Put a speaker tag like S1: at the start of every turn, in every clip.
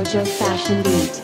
S1: Mojo Fashion Beat.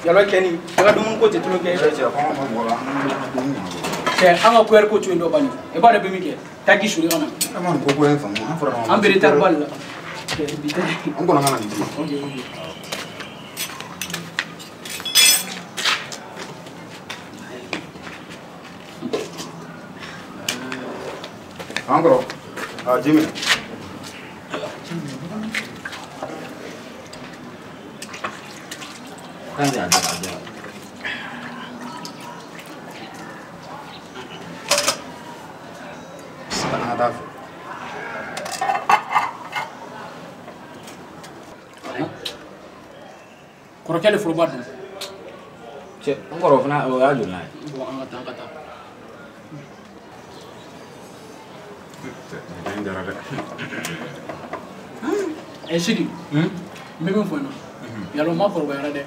S2: Yalo Kenny, aga dum ko te tulo ke anga ko ko chundo bani e ba da bimi ke taki shuri kana
S3: amon ko ko en fam
S2: am beri tar balla
S3: on ko ngana ni Angro Jimmy kan dia ada ada
S2: korokele furubadu
S3: che ngoro fana o ya jona
S2: bo angata sidi mbebe mfona yalo makoro bayara de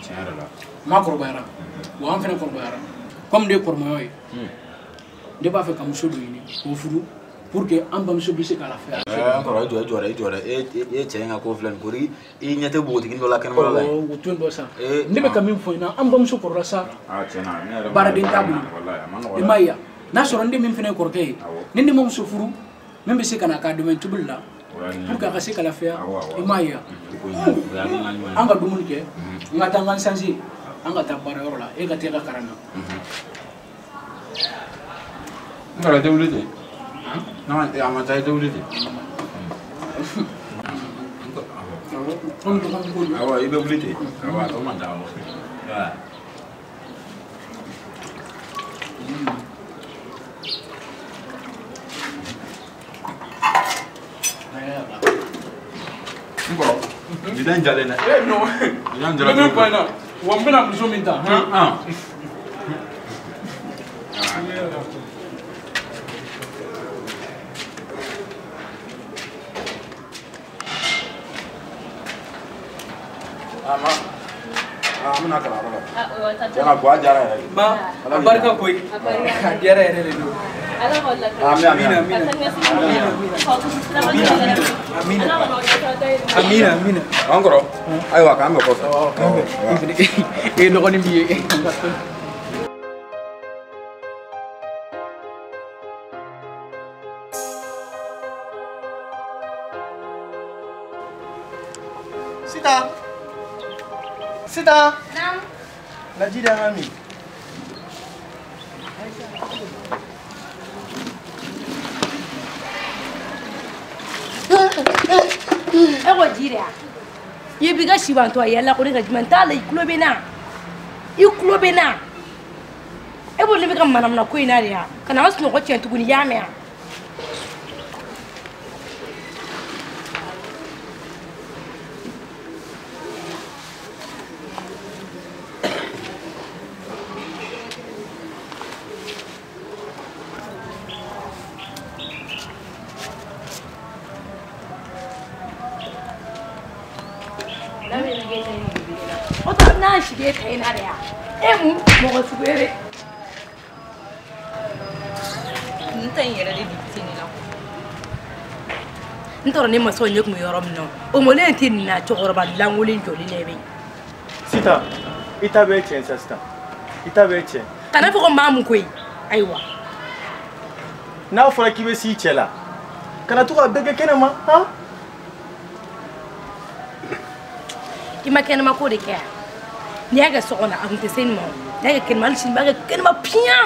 S3: tiara
S2: makoro bayara wa am fene korbo bayara comme de kormo yoy de ba fe kam sodo ni o furu pour que am bam sodo se kala faire
S3: ngoro jora e chenga ko flan kuri e nyate boti kin dola kan wala
S2: o tun do sa ndebe kam min foina am bam so korra sa
S3: chena
S2: bara den tabu wallahi imaya na so rande min fene korke nindi mom so furu membe se kana ka domaine tubulla pour que kasi kala faire imaya anga dumun ke ngata ngan sansi anga ta bara yorla e ga tega karana
S3: ngara dewlite na ya ma tay dewlite awa ibe dewlite awa to man dawo ya ngoro bidan jale na
S2: no
S3: bidan jale
S2: no pana wambena mzominta
S3: amna kala wala jana ko ajara
S2: ma barka koy diara ere do
S4: ala wala
S2: amina
S3: angoro aywa kambe ko
S2: e no goni biye Sita.
S4: Naam.
S2: Najida mami.
S4: Ego jira. Ye biga shibanto ayalla ko daga jimanta la iklobena. Iklobena. Ebo le biga manam na ko ina ya. Kana wasu no ko chentu guni yame. n'a sigi ta in na de ya mun mɔgɔ sugu ye
S1: n tɛ n yɛrɛ de bi tini la
S4: n tɔrɔ ne masaw ɲɛ kun bɛ yɔrɔ min na o mɔlen tɛ nin na cɛkɔrɔba lankolon jɔlen de bɛ
S5: Sita i ta bɛ tiɲɛ sa Sita i ta bɛ tiɲɛ
S4: kana fɔ ko maa mun koyi ayiwa
S5: n'a fɔra k'i bɛ s'i cɛ la kana to ka bɛɛ kɛ kɛnɛma han
S4: i ma kɛnɛma ko de kɛ yan n'i y'a kɛ so kɔnɔ a kun tɛ se nin ma n'i y'a kɛ kɛnɛma hali sini i b'a kɛ kɛnɛma piyan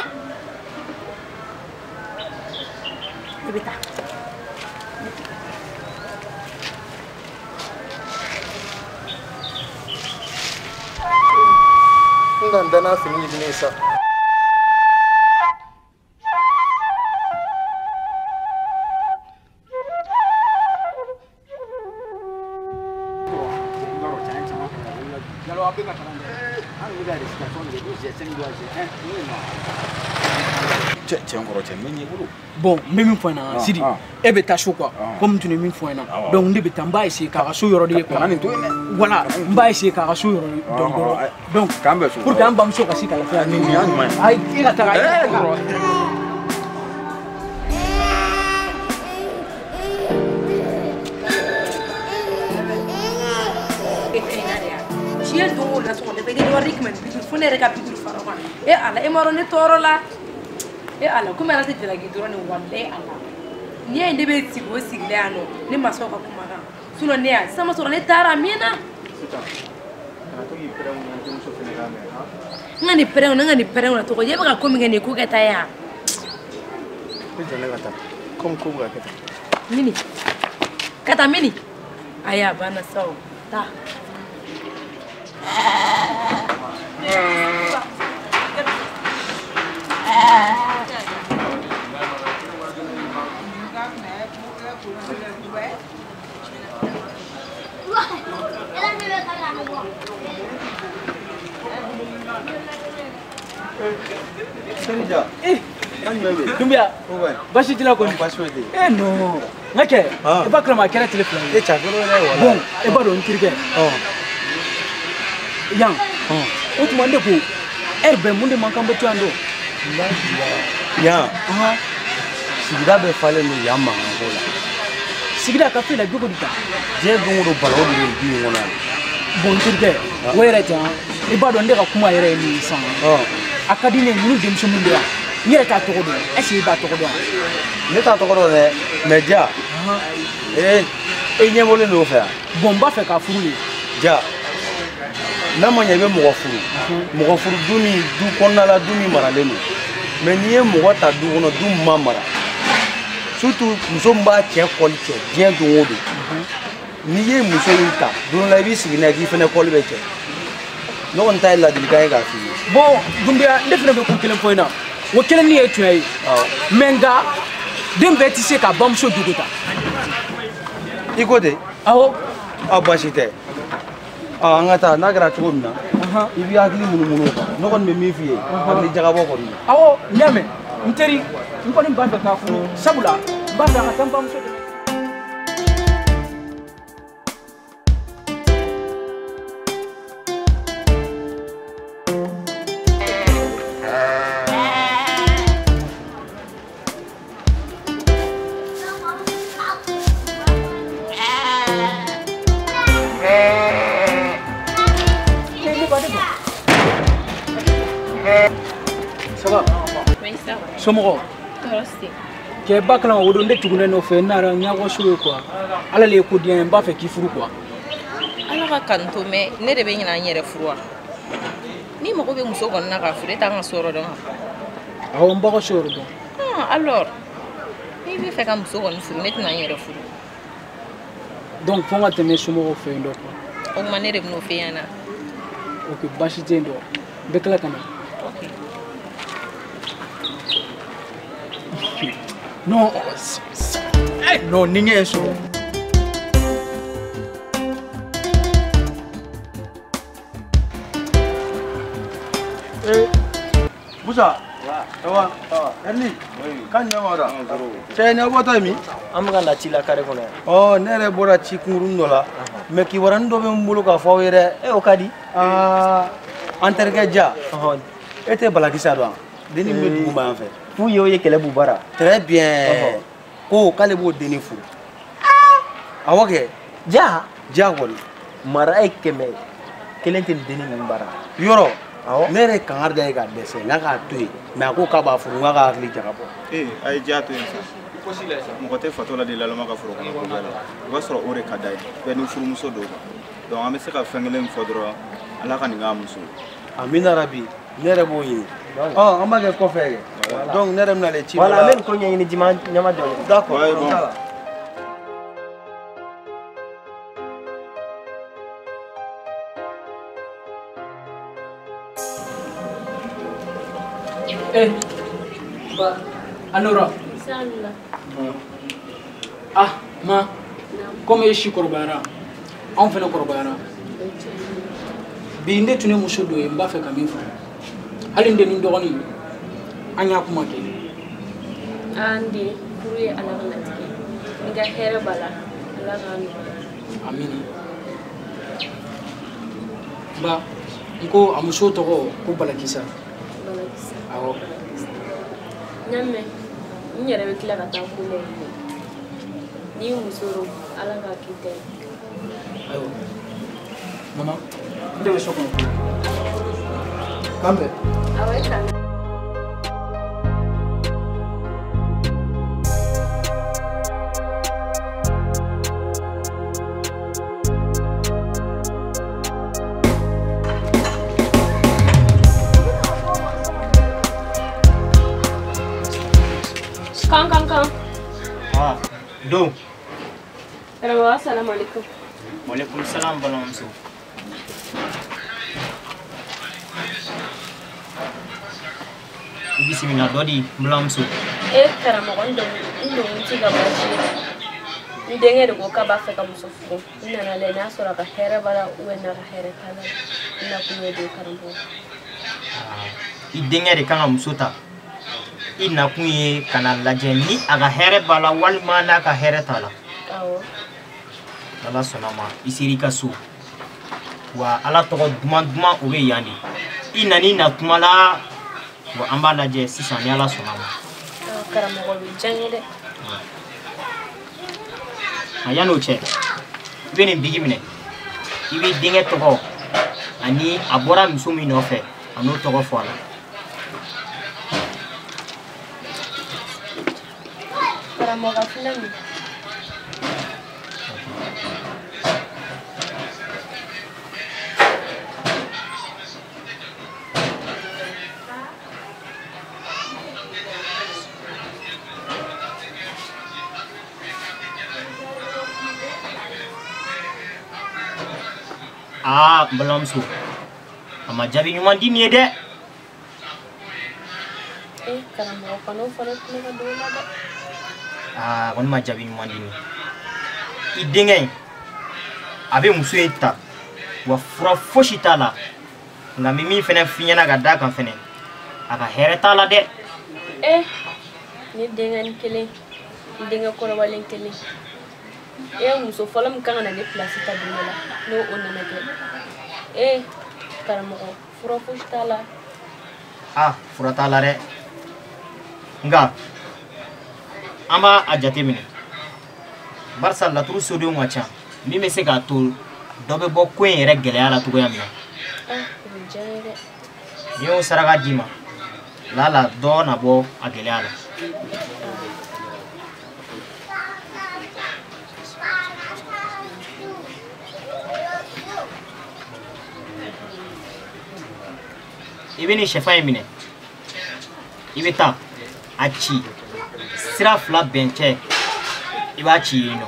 S4: i bɛ taa
S5: n ka n danna fini ɲiginnen sa
S2: Bon, même fois na Sidi, e bɛ taa so quoi, comme tu ne min fɔ na, donc ne bɛ taa n b'a essayer k'a ka so yɔrɔ de ye quoi. Voilà, n b'a essayer k'a ka so yɔrɔ de donc pour que an bamuso ka se ka lafiya ni nin y'a ɲuman ye. Ayi, e ka taga.
S4: Siye don o la so kɔnɔ bɛɛ kɛ wari kɛmɛ ni bi duuru fo ne yɛrɛ ka bi duuru fara o kan e Ala e m'a dɔn ne tɔɔrɔ la e Ala komi ala tɛ jalaki dɔrɔn nin walayi Ala n'i y'a ye ne bɛ sigi o sigilen yan nɔ ne masaw ka kumakan sinon ne yan sisan ma sɔrɔ ne taara min na n ka nin pɛrɛnw na n ka nin pɛrɛnw na tɔgɔ e bɛ ka ko min kɛ nin ko kɛ ta yan mini ka taa mini ayi a banna sa o taa
S2: Dumbia, basi tila kɔni. Eh non, n ka kɛ, i b'a kalama a kɛra tile fila ye.
S5: e cɛ dɔrɔn yɛrɛ wala
S2: Bon, i b'a dɔn n terikɛ. Yan, o tuma ne ko, heure bɛɛ mun de man kan bɛ to yan dɔn.
S5: yan sigida bɛ falen don yan mankan ko la
S2: Sigida ka fila jogo di ta.
S5: diɲɛ don o don balawu de bɛ du in kɔnɔ yan
S2: Bon n terikɛ, o yɛrɛ tɛ yan. I b'a dɔn ne ka kuma yɛrɛ ye min ye sisan. A ka di ne ye ninnu denmuso min bɛ yan. N yɛrɛ t'a tɔgɔ dɔn. Est-ce que i b'a tɔgɔ dɔn?
S5: ne t'a tɔgɔ dɔn dɛ mais ja e ɲɛbɔlen don o fɛ yan
S2: Bon n b'a fɛ k'a furu de.
S5: ja n'a ma ɲɛ i bɛ mɔgɔ furu mɔgɔ furu du min du kɔnɔna la du min maralen don mais n'i ye mɔgɔ ta du kɔnɔ du min ma mara surtout muso min b'a cɛ kɔli cɛ diɲɛ don o don n'i ye muso in ta don dɔ la i b'i sigi n'a ye k'i fɛnɛ kɔli bɛ cɛ ne kɔni ta ye ladilikan ye k'a f'i ye.
S2: Bon Dumbia, ne fana bɛ ko kelen fɔ i na. O kelen ni ye tiɲɛ ye. Mais nka den bɛɛ tɛ se ka bamuso jogo ta.
S5: I ko ten?
S2: Awɔ.
S5: Baasi tɛ. An ka taa n'a kɛra cogo min na i b'i hakili munumunu o kan ne kɔni bɛ min f'i ye hakili jagabɔ kɔni don.
S2: Awɔ, n y'a mɛn. N teri, n kɔni b'a fɛ k'a furu sabula n b'a fɛ a ka taa n bamuso de. Ça va?
S1: Oui, ça va.
S2: Somɔgɔw?
S1: Tɔɔrɔ si tɛ.
S2: Kɛ ba kalama o don ne tugunen nɔfɛ n nara n ɲɛbɔ so ye quoi. Ala le ye ko diya n ye n b'a fɛ k'i furu quoi.
S1: Ala ka kanu to mais ne de bɛ ɲinɛ an yɛrɛ furu wa? Ni mago bɛ muso kɔni na k'a furu e t'an ka so yɔrɔ dɔn wa?
S2: Awɔ n b'a ka so yɔrɔ dɔn.
S1: Alors n'i bɛ fɛ ka muso kɔni furu ne tɛna n yɛrɛ furu.
S2: Donc fo n ka tɛmɛ somɔgɔw fɛ yen dɔ quoi.
S1: O tuma ne de bɛn'o f'e ɲɛna.
S2: Ok, baasi tɛ yen dɔ. N bɛ tila ka na.
S1: Ok.
S2: Non, non, ni ɲɛ ye sɔrɔ.
S5: Busa Awa. Erni. Kan nyamara. Cɛ ɲɛ bɔtɔ mi?
S6: An bɛ ka na ci la kare kɔnɔ yan.
S5: Ɔ ne yɛrɛ bɔra ci kunkuruni dɔ la. Mais kibaruyanin dɔ bɛ n bolo k'a fɔ aw ye dɛ.
S6: O ka di.
S5: An terikɛ ja. E tɛ Balakisa dɔn? Denni min bɛ dugu ma yan fɛ.
S6: Fu ye o ye Kɛlɛbu Bara.
S5: Très bien. Ko k'ale b'o denni furu. Awɔ kɛ.
S6: Ja.
S5: Ja kɔni.
S6: Mara ye 100 kelen tɛ denni ninnu bara.
S5: Yɔrɔ. Ne yɛrɛ kangari da ye ka dɛsɛ n k'a to yen mais a ko k'a b'a furu n k'a hakili jagabɔ.
S7: A ye ja to yen sa. Mɔgɔ tɛ fatɔ la de lalama ka foro kɔnɔ ko bɛɛ la. I b'a sɔrɔ o de ka d'a ye bɛɛ ni furumuso dɔw kan. Donc an bɛ se ka fɛn kelen min fɔ dɔrɔn Ala ka nin k'a muso.
S5: Amina rabi ne yɛrɛ b'o ɲini. An b'a kɛ kɔfɛ kɛ. Donc ne yɛrɛ bɛna ale ci.
S6: Voilà an bɛ nin ko ɲɛɲini ɲama dɔɔnin.
S5: D'accord.
S2: Ba, Anora. Ma, comme je suis Korbara, on fait le Korbara. Bi ne tun ye muso dɔ ye n b'a fɛ ka min fɔ hali n denni dɔgɔnin an y'a kuma kɛ.
S8: An den furu ye Ala ka latigɛ i ka hɛrɛ b'a la Ala k'a nɔgɔya.
S2: Amina. Ba, n ko a muso tɔgɔ ko Balakisa.
S8: Balakisa.
S2: Awɔ.
S8: N y'a mɛn n yɛrɛ bɛ tila ka taa ko la n'i y'i muso dɔn Ala k'a k'i ta ye.
S2: Ayiwa. Mama, n de bɛ so kɔnɔ. K'an bɛn.
S8: Awɔ e ka mɛn.
S6: Kan. Do.
S8: Assalamualaikum.
S6: Waalaikumsalam balamuso. Bismillah dodi balamuso.
S8: Karamɔgɔ n don ti ka baasi ye. N denkɛ de ko k'a b'a fɛ ka muso furu. N nana lajɛ n'a sɔrɔ a ka hɛrɛ b'a la n'a ka hɛrɛ t'a la. N na kun ye don karamɔgɔ.
S6: I denkɛ de kan ka muso ta. I nakun ye kana lajɛ ni a ka hɛrɛ b'a la walima n'a ka hɛrɛ t'a la.
S8: Awɔ.
S6: Ala sɔnna ma i sera I ka so wa Ala tɔgɔ duman duman o bɛ yan de. I nani na kuma la wa an b'a lajɛ sisan ni Ala sɔnna ma.
S8: Karamɔgɔ bɛ diya n ye dɛ.
S6: A yan'o cɛ I bɛ nin bigi minɛ I b'i denkɛ tɔgɔ ani a bɔra muso min nɔfɛ a n'o tɔgɔ fɔ a la.
S8: Karamɔgɔ filɛ nin.
S6: Balamuso a ma jaabi ɲuman di nin ye dɛ.
S8: Karamɔgɔ kana o fana tile ka don o la dɛ.
S6: Kɔni ma jaabi ɲuman di nin. I denkɛ in a bɛ muso in ta wa fura fosi t'a la nka min min fɛnɛ f'i ɲɛna ka d'a kan fɛnɛ a ka hɛrɛ t'a la dɛ.
S8: Ne denkɛ ni kelen n denkɛ kɔrɔbalen kelen muso fɔlɔ min kan ka na ne pilasi ta don la n'o o nana kɛ karamɔgɔ fura fosi t'a la.
S6: Fura t'a la dɛ nka an b'a a jate minɛ barisa laturu sodenw ka ca min bɛ se k'a to dɔ bɛ bɔ ko in yɛrɛ gɛlɛya la cogoya min na. N'i y'o saraka d'i ma lala dɔ na bɔ a gɛlɛya la. I bɛ nin sɛfan in minɛ I bɛ taa a ci sira fila bɛncɛ I b'a ci yen nɔ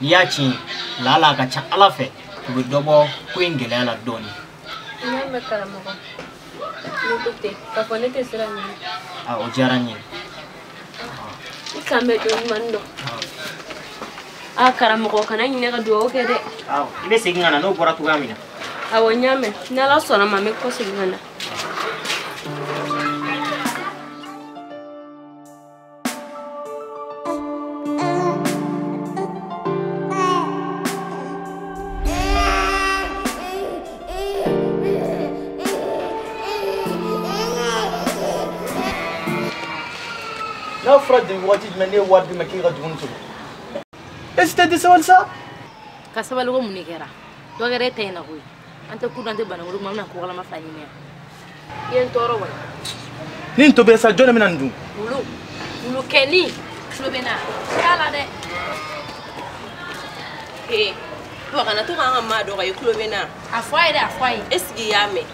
S6: n'i y'a ci lala a ka ca Ala fɛ u bɛ dɔ bɔ ko in gɛlɛya la dɔɔnin.
S8: N y'a mɛn karamɔgɔ ne ko ten k'a fɔ ne tɛ sira ɲini.
S6: O diyara n ye.
S8: I kan bɛ don ɲuman dɔn. Karamɔgɔ kana ɲinɛ ka dugawu kɛ dɛ.
S6: I bɛ segin ka na n'o bɔra cogoya min na.
S8: Awɔ n y'a mɛn ni Ala sɔnna ma n bɛ kɔ segin ka na.
S5: n'a fɔra de waati jumɛn ne ye wari di ma k'i ka dumuni tobi est-ce que tɛ sabali sa
S4: ka sabali ko mun de kɛra dɔ kɛra e ta in na koyi an tɛ kudu an tɛ banangolo kuma an bɛna ko kalama fila ɲini yan i ye n tɔɔrɔ wa
S5: ni n tobila sa jɔn de bɛna nin dun
S4: wulu kɛni tulo bɛ na t'a la dɛ
S1: papa kana to k'an ka maa dɔgɔ i tulo bɛ na
S4: a fɔ a ye dɛ a fɔ a ye
S1: est ce que i y'a mɛn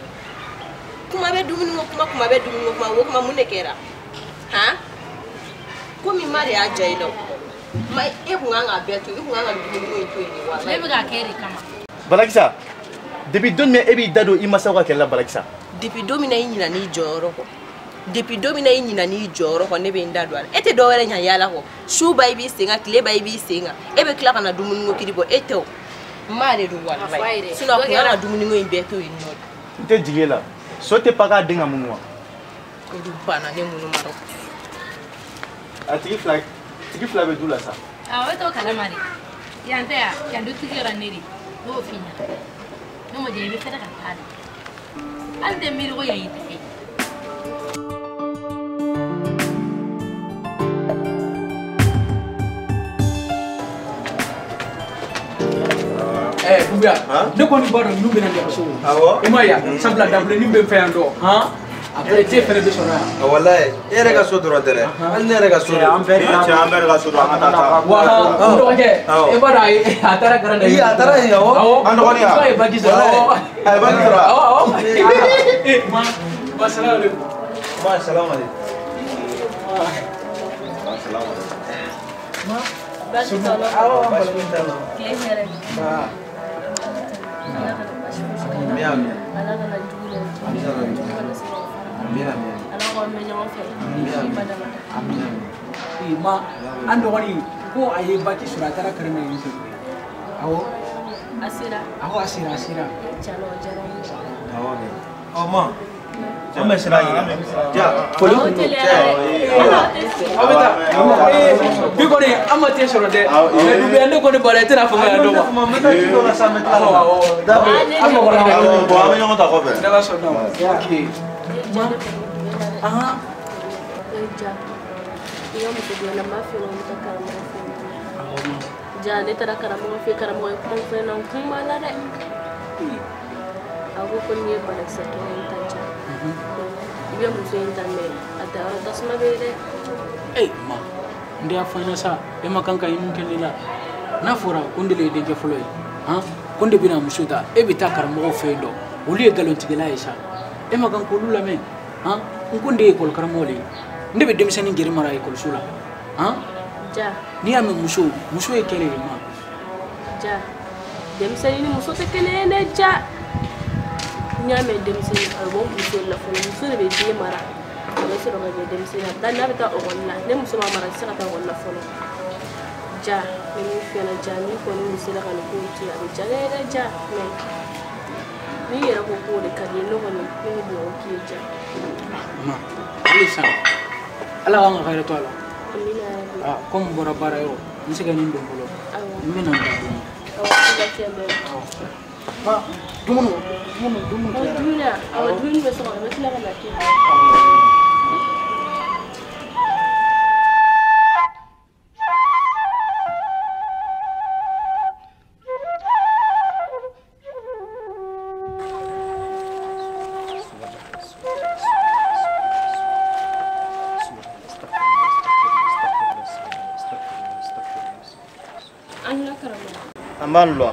S1: kuma bɛ dumuni ko kuma bɛ dumuni ko kuma o kuma mun de kɛra han komi ma de y'a diya i la ma e kun kan k'a bɛɛ to i kun kan ka dumuni ko in to yen de wa
S4: ne bɛ k'a kɛ de kama
S5: Balakisa depuis don min e b'i da don i masaw ka kɛlɛ la Balakisa
S1: depuis don min na i ɲinɛ n'i jɔyɔrɔ kɔ depuis don min na i ɲinɛ n'i jɔyɔrɔ kɔ ne bɛ n da don a la e tɛ dɔwɛrɛ ɲɛ yala kɔ su ba i b'i sen kan tile ba i b'i sen kan e bɛ tila ka na dumuni ko kiri bɔ e tɛ o ma de don walayi sinon a kun kan ka dumuni ko in bɛɛ to yen nɔ
S5: n tɛ jigi e la so tɛ pa k'a den ka munu wa
S1: o du banna ne munu ma dɔn
S5: a tigi fila bɛ du la sa
S4: awɔ e t'o kalama de yan tɛ yan yan dutigi yɔrɔ ne de n'o f'i ɲɛna n'o ma diya i bɛ fɛrɛ ka taa de hali tɛ miiri ko yan y'i ta ye
S2: Bumbia, ne kɔni b'a dɔn ninnu bɛna nɛgɛso i ma ye sabula dabilennin bɛ fɛ yan dɔn après te fɛnɛ bɛ sɔrɔ yan
S3: wallahi e yɛrɛ ka so dɔrɔn tɛ dɛ hali ne yɛrɛ ka so dɛ
S7: an bɛɛ ka so dɔn an ka taa
S2: wa n dɔgɔkɛ e b'a dɔn a taara garan da
S3: a taara yen awɔ
S2: an dɔgɔnin ya a ye baki sɔrɔ
S3: a ye baki sɔrɔ
S2: ma salamu alaikum
S3: ma salamu alaikum
S2: ma an dɔgɔnin ko a ye baki sɔrɔ a taara karama yen fɛ awɔ a sera
S5: awɔ ma an bɛ siran ɲɛ ja
S2: foli kun don aw bɛ taa bi kɔni an ma te sɔrɔ dɛ mais dugu yan ne kɔni bɔra i tɛna fɔ ka yan dɔn ma
S5: n bɛ taa ji dɔ la sa n bɛ taa
S2: awɔ an mɔgɔ la
S5: bon an bɛ ɲɔgɔn ta kɔfɛ
S2: n'ala sɔnna ma ok ma ahan
S8: ja ne taara karamɔgɔ fɛ karamɔgɔ ye kuma fɛn na kun b'a la dɛ a ko ko nin ye banakisɛ tɔgɔ in ta ja i bɛ muso in ta mɛ a ta yɔrɔ tasuma bɛ dɛ
S2: ma n de y'a fɔ ɲɛna sa e ma kan ka ye mun kɛ ne la n'a fɔra ko n de ye denkɛ fɔlɔ ye ko n de bɛna muso ta e bɛ taa karamɔgɔw fɛ yen dɔn olu ye nkalontigɛla ye sa e ma kan k'olu lamɛn n ko n de ye ekɔli karamɔgɔ de ye n de bɛ denmisɛnnin gɛrɛ mara ekɔliso la
S8: ja
S2: n'i y'a mɛn muso ye kɛlɛ ye ma
S8: ja denmisɛnnin ni muso tɛ kelen ye dɛ ja n y'a mɛn denmisɛnnin a bɛ bɔ muso la fɔlɔ muso de bɛ den mara a bɛ sɔrɔ ka kɛ denmisɛnnin a n'a bɛ taa ekɔli la ne muso ma mara a tɛ se ka taa ekɔli la fɔlɔ ja ne min f'i ɲɛna ja n'i kɔni min sera ka nin ko in to yen a bɛ ja ne yɛrɛ ja mɛ n'i yɛrɛ ko k'o de ka di ye ne kɔni ne bɛ dugawu k'i ye ja
S2: ma halisa ala k'an ka hɛrɛ to a la
S8: amina yɛrɛ
S2: komi n bɔra baara yɔrɔ n bɛ se ka nin don fɔlɔ n bɛ na n da dumuni
S8: awɔ k'i ka fɛn bɛɛ
S2: ma dumuni
S8: dumuni awɔ dumuni bɛ sɔgɔ a bɛ tila ka na kɛ
S6: an b'a lɔ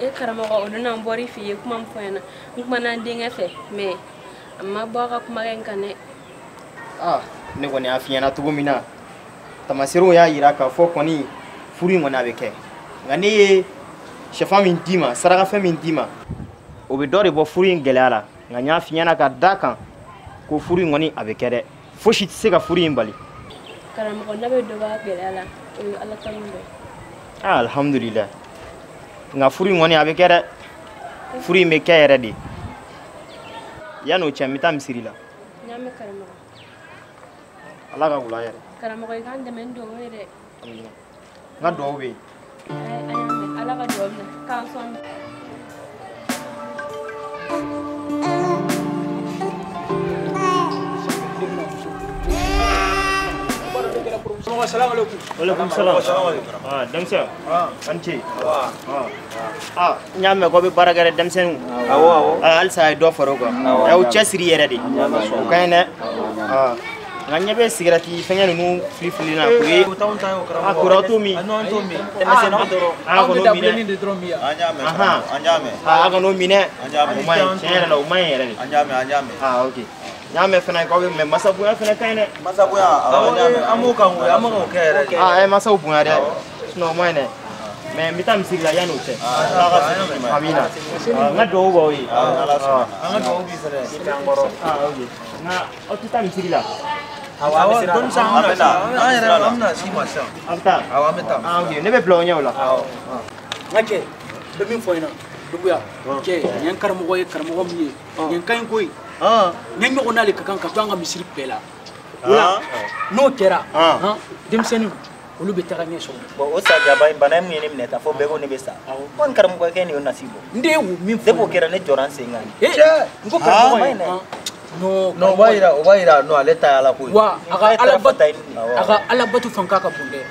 S8: e karamɔgɔ o donna n bɔr'i fɛ yen kuma min fɔ n ɲɛna n kumana n denkɛ fɛ mɛ a ma bɔ a ka kumakɛ in kan dɛ
S6: ne kɔni y'a f'i ɲɛna cogo min na tamaserew y'a yira k'a fɔ kɔni furu in kɔni a bɛ kɛ nka ne ye sɛfan min d'i ma sarakafɛn min d'i ma o bɛ dɔ de bɔ furu in gɛlɛya la nka n y'a f'i ɲɛna ka da kan ko furu in kɔni a bɛ kɛ dɛ fosi tɛ se ka furu in bali
S8: karamɔgɔ n'a bɛ dɔ b'a gɛlɛya la o ye ala ta min dɔ
S6: alhamdulillah nka furu in kɔni a bɛ kɛ dɛ furu in bɛ kɛ yɛrɛ de yan'o cɛ n bɛ taa misiri la
S8: n y'a mɛn karamɔgɔ
S6: ala ka wula yɛrɛ
S8: karamɔgɔ i k'an dɛmɛ ni dugawu ye dɛ
S6: n ka dugawu bɛ yen
S8: an y'a mɛn ala ka dugawu minɛ k'an sɔn
S2: karamɔgɔ salamaleykum.
S6: Waalaikum salam. Denmisɛn. An ce. N y'a mɛn k'aw bɛ baara kɛ dɛ denmisɛnninw. Awɔ. Halisa a ye dɔ fara o kan. A y'aw cɛsiri yɛrɛ de. O ka ɲi dɛ. Nka ɲɛ bɛ sigɛrɛti fɛngɛ ninnu filifili na k'u ye. A kora aw t'o min. Denmisɛnninw dɔrɔn.
S2: Aw bɛ dabilenni de dɔrɔn min yan.
S3: An y'a mɛn.
S6: A ka n'o minɛ. O ma ɲi tiɲɛ yɛrɛ la o ma ɲi yɛrɛ de.
S3: An y'a mɛn.
S6: Ok. N y'a mɛn fana k'aw bɛ mɛ masa bonya fana ka ɲi dɛ.
S3: Masa bonya an m'o kan koyi an ma k'o kɛ yɛrɛ de.
S6: A ye masaw bonya dɛ. Sinon o ma ɲi dɛ. Mais n bɛ taa misiri la yan'o cɛ. Amina. N ka dugawu b'aw ye.
S3: An ka dugawu b'i fɛ dɛ.
S6: Ok. Nka aw tɛ taa misiri la.
S3: Awɔ dɔnni san an bɛ taa. An yɛrɛ an bɛna s'i ma sisan.
S6: Aw bɛ taa.
S3: Awɔ an bɛ taa.
S6: Ok ne bɛ bila aw ɲɛ o la.
S2: N ka cɛ n bɛ min fɔ ɲɛna Duguya cɛ n ye karamɔgɔ ye karamɔgɔ min ye nin ka ɲi koyi n ye ɲɔgɔn n'ale ka kan ka to an ka misiri bɛɛ la o la n'o kɛra denmisɛnninw olu bɛ taga ɲɛ sɔrɔ.
S9: Bon o sajaba in bana min ye ne minɛ ta fɔ bɛɛ ko ne bɛ sa ko n karamɔgɔ kɛ nin y'o nasibo.
S2: n de ye wo min fɔ
S9: depuis o kɛra ne jɔra n sen kan.
S2: cɛ n ko karamɔgɔ ye
S5: non o b'a yira non ale ta ye ala ko ye.
S2: wa a ka alabato fan k'a ka bon dɛ.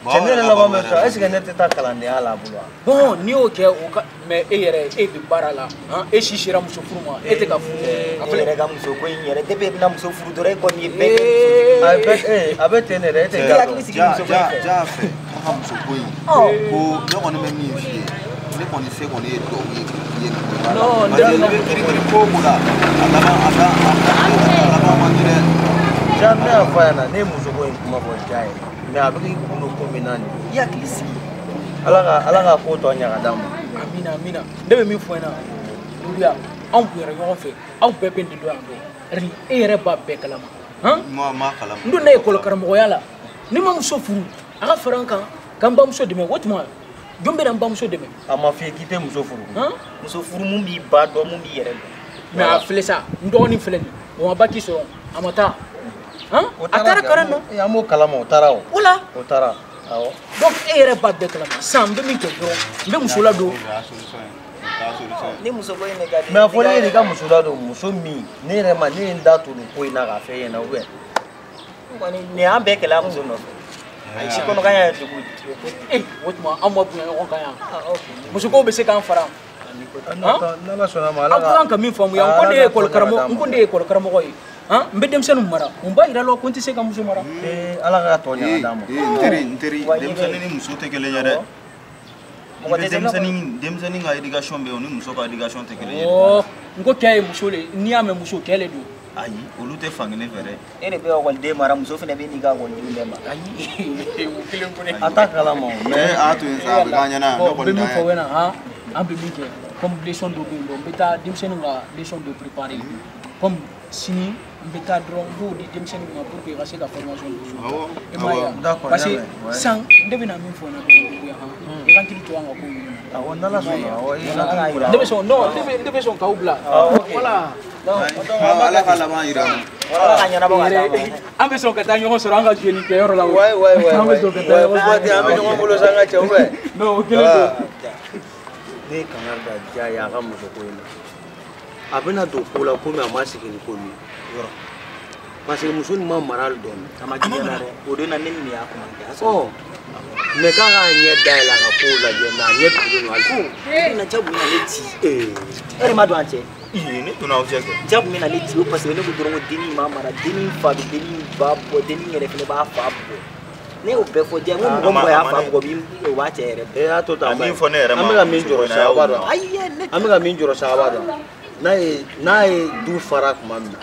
S5: cɛ ne yɛrɛ laban bɛ sɔrɔ est ce que ne tɛ taa kalandenya la a bolo wa.
S2: bon n'i y'o kɛ o ka mais e yɛrɛ e bɛ baara la e si sera muso furu ma e tɛ ka furu.
S9: e yɛrɛ ka muso ko in yɛrɛ depuis e bɛna muso furu dɔrɔn e kɔni ye bɛɛ kɛ.
S5: a bɛ ten de dɛ e tɛ
S9: ja ja
S3: fɛ an ka muso ko in ko ne kɔni bɛ min f'i ye ne kɔni se kɔni ye dɔw ye ye nin ko la parce que ne bɛ kirikiri ko o ko la a laban man di dɛ.
S5: ja ne y'a fɔ a ɲɛna ne ye muso ko in kuma fɔ ja ye mais a bɛ k'i kunkolo ko min na nin i hakili sigi ala ka ko tɔ ɲaga d'an ma.
S2: amina amina ne bɛ min fɔ ɲɛna Duguya anw bonyara ɲɔgɔn fɛ aw bɛɛ bɛ nin dɔn yan dɔn e yɛrɛ b'a bɛɛ kalama.
S3: ma kalama.
S2: n donna ekɔli karamɔgɔya la ni ma muso furu a ka fara n kan ka n bamuso dɛmɛ o tuma jɔn bɛ na n bamuso dɛmɛ.
S5: a ma f'i ye k'i tɛ muso furu.
S9: muso furu mun b'i ba dɔn mun b'i yɛrɛ dɔn.
S2: mais a filɛ sa n dɔgɔnin filɛ nin o ma baki sɔrɔ a ma taa. a taara karan na.
S5: an b'o kalama o taara o.
S2: o la.
S5: o taara awɔ.
S2: donc e yɛrɛ b'a bɛɛ kalama sisan n bɛ min kɛ dɔrɔn n bɛ muso ladon.
S9: ni muso ko in ne ka di.
S5: mais a fɔ ne ye i ka muso ladon muso min ne yɛrɛ ma ne ye n da to nin ko in na k'a fɛ ɲɛna ou bien.
S9: nin y'an bɛɛ kɛlɛ a muso nɔfɛ. si kɔnɔkanya ye dugu ye.
S2: o tuma an ma bonya ɲɔgɔn kan yan muso ko bɛ se k'an fara.
S5: n'ala sɔnna ma
S2: aw ka kan ka min faamuya n ko ne ye ekɔli karamɔgɔ ye n bɛ denmisɛnninw mara n b'a yira la ko n tɛ se ka muso mara.
S5: ala ka tɔ ɲaga d'an ma.
S3: n teri denmisɛnnin ni muso tɛ kelen ye dɛ. denmisɛnnin ka éducation bɛ yen o ni muso ka éducation tɛ kelen ye.
S2: n ko cɛ ye muso le n'i y'a mɛn muso cɛ le don.
S3: ayi olu tɛ fan kelen fɛ dɛ.
S9: e de bɛ ekɔliden mara muso fana bɛ n'i ka ekɔliden bɛɛ mara.
S2: ayi o kelen ko ne.
S5: a t'a kalama o.
S3: mais a to yen sa a bɛ k'an ɲɛna ne kɔni
S2: bɛ min fɔ ɲɛna an bɛ min kɛ comme leçon dɔ bɛ yen n bɛ taa denmisɛnninw ka leçon dɔ préparer comme sini n bɛ taa dɔrɔn n b'o di denmisɛnninw ma pour que ka se ka formation dɔ sɔrɔ. i m'a ye wa parce que sisan ne bɛ na min fɔ n na dɔrɔn i ka hakili to an ka ko ninnu na.
S5: awɔ n'ala sɔnna
S2: ne bɛ sɔn k'aw bila. voilà.
S3: ala ka laban yira an na.
S9: ala ka ɲɛnabɔ ka d'a ma.
S2: an bɛ sɔn ka taa ɲɔgɔn sɔrɔ an ka jouer kɛyɔrɔ la.
S5: an bɛ sɔn ka taa ɲɔgɔn sɔrɔ an bɛ ɲɔgɔn bolo sa an ka cɛw fɛ.
S2: non o kelen don.
S5: ne ye kangari da ja ye a ka muso ko in na a bɛna don ko la komi a ma sigi ni ko min ye parce que muso nin ma mara hali dɔɔni.
S9: a ma jigin na dɛ o don na ne ni y'a kuma kɛ.
S5: mais k'a k'a ɲɛ dayɛlɛ a ka kow lajɛ mais a ɲɛ tugulen don hali.
S9: na ja kun bɛ na ne ci. e de ma don an cɛ.
S3: ne donna aw cɛ kɛ.
S9: ja kun bɛ na ne ci o parce que ne ko dɔrɔn ko dennin ma mara dennin fa bɛ dennin ba bɔ dennin yɛrɛ fana b'a fa bɔ. ne y'o bɛɛ fɔ diɲɛ ko mɔgɔ mɔgɔ y'a fa bugɔ o b'a cɛ yɛrɛ bɔ.
S5: y'a to tan
S3: min fɔ ne yɛrɛ ma
S5: an bɛ ka min jɔrɔ sa a b'a dɔn. an bɛ ka min jɔrɔ sa a b'a dɔn n'a ye du fara tuma min na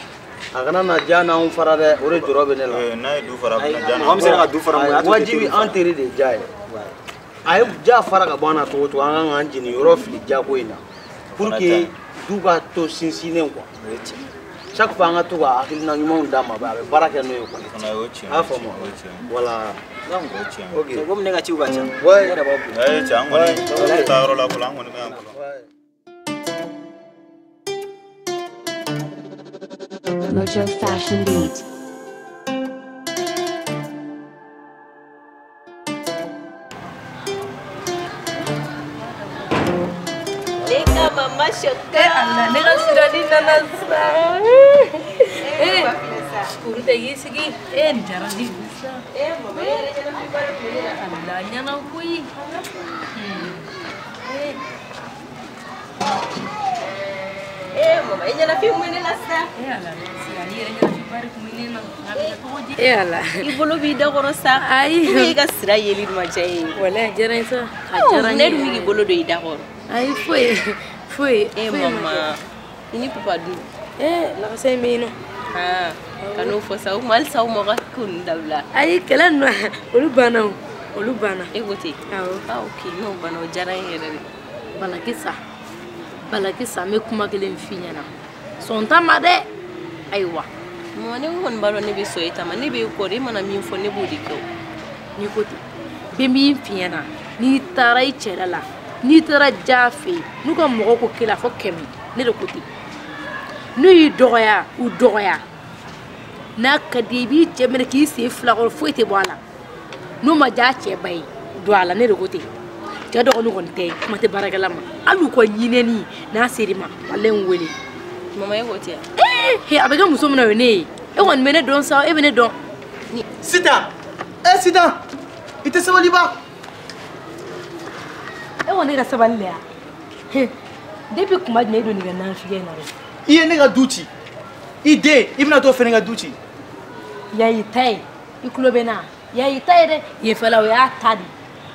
S5: a kana na ja n'anw fara dɛ o de jɔrɔ bɛ ne la.
S3: n'a ye du fara a bɛ na ja
S9: mɔgɔ min sera ka du fara
S5: wajibi an teri de ja ye a ye ja fara ka bɔ an na cogo o cogo an kan k'an jeni yɔrɔ fili jako in na pour que du ka to sinsinnen quoi. chaque fois an ka to ka hakilina ɲumanw d'a ma a bɛ baara kɛ n'o ye quoi. a y'a faamu voilà.
S9: ok komi ne ka ciw ka ca.
S5: ne
S9: yɛrɛ b'aw bila.
S3: cɛ an kɔni tɛ taa yɔrɔ la fɔlɔ an kɔni bɛ yan fɔlɔ.
S10: Mojo Fashion Beat.
S1: Nega mama shote Allah nega sirani nana sa.
S4: Kuru tegi sigi jarang di bisa.
S1: Mama jangan pibar kumine na.
S4: Alanya na kui.
S1: Mama jangan kumine na sa.
S4: Ala, sali jangan pibar kumine na. Ala.
S1: Ibolo bida kono sa.
S4: Ai.
S1: Ni ka sira yeli ma jai.
S4: Wala jarang sa.
S1: Jarang ne dumi ibolo do ida kono.
S4: Ai foi.
S1: Mama. Ini papa du.
S4: La sai mino.
S1: Kanu fo saw mal saw mo ga kun dabla.
S4: Ai kelan no olu bana.
S1: Egoti. Okay, no bana jara yere.
S4: Balakisa me kuma kelen finya na. Sonta made. Aiwa.
S1: Mo ne won balo ne be soyita ma ne be ko re mana min fo ne bodi ko.
S4: Ni koti. Be mi finya na. Ni tarai cerala. Ni tara jafe. Nu ka mogo ko kila fo kemi. Ne do koti. Nu yi dogoya u dogoya. Na kadibi jemere ki se fla ko foite bwala. Nu ma ja che bay do ala ne do koti. Ja do ko gon te kuma te baragala ma. Alu ko nyineni na serima walen wele.
S1: Mama ye koti.
S4: He abega muso mna we ne. E won mene don sa e bene don.
S5: Sita. Sita. Ite sabali ba.
S4: E won ne ga sabali ya. He. Depuis kuma ne do ni ga nan fiye na re.
S5: Iye ne ga duti. Ide ibna to fene ga duti.
S4: Yayi tay. Ikulo bena. Yayi tay de ye fela we atadi.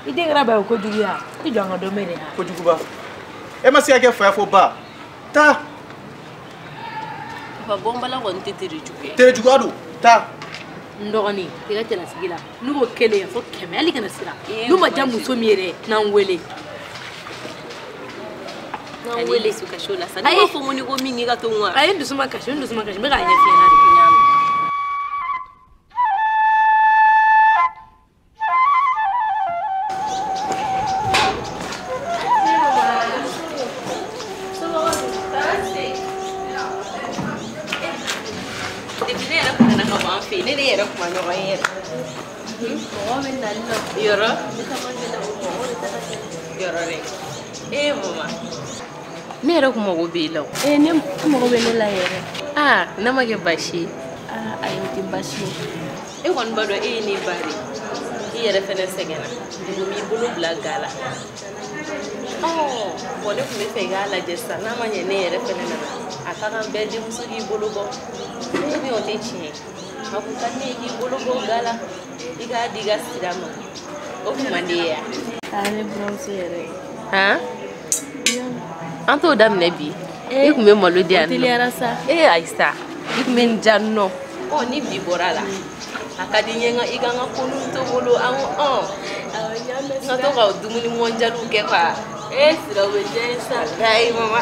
S4: Ide gra ba ko dugia. Ti jonga do mere ha.
S5: Ko juguba. E ma siya ke fa fo ba. Ta.
S1: Fa bomba la won titiri juke.
S5: Tere jugado. Ta.
S4: Ndogoni, tiga tela sigila. Nugo kele fo keme ali kana sira. Numa jamu so miere na nwele.
S1: Wele su kashola sa. Ni fo moni go mingi ga to nwa.
S4: Ayi ndusuma kasho me ga nya fiena ri kinyama.
S1: Mama. Ne yɛrɛ kuma go be la.
S8: Ne kuma go be ne la yɛrɛ.
S1: Na ma kɛ bashi.
S8: Ayi o tɛ bashi.
S1: E kɔni ba dɔn e ni bari. I yɛrɛ fɛnɛ sɛgɛnna. Dugu mi bolo bila gala. Bon ne kun bɛ fɛ k'a lajɛ sisan n'a ma ɲɛ ne yɛrɛ fɛnɛ nana. A ka kan bɛɛ denmuso k'i bolo bɔ. Ni o tɛ tiɲɛ. A kun ka di ne ye k'i bolo bɔ gala. I k'a di i ka sira ma. O kun man di ye ya.
S8: Ne buramuso yɛrɛ.
S1: An t'o daminɛ bi. I kun bɛ malo di yan nɔ.
S8: Teliyara sa.
S1: Ayi sa. I kun bɛ n diya nɔ. Ni bi bɔra la. A ka di n ye i ka n ka konu to bolo. N ka to ka dumuni mɔnjaliw kɛ quoi. Sira o bɛ diya n ye sa. Ayi mama.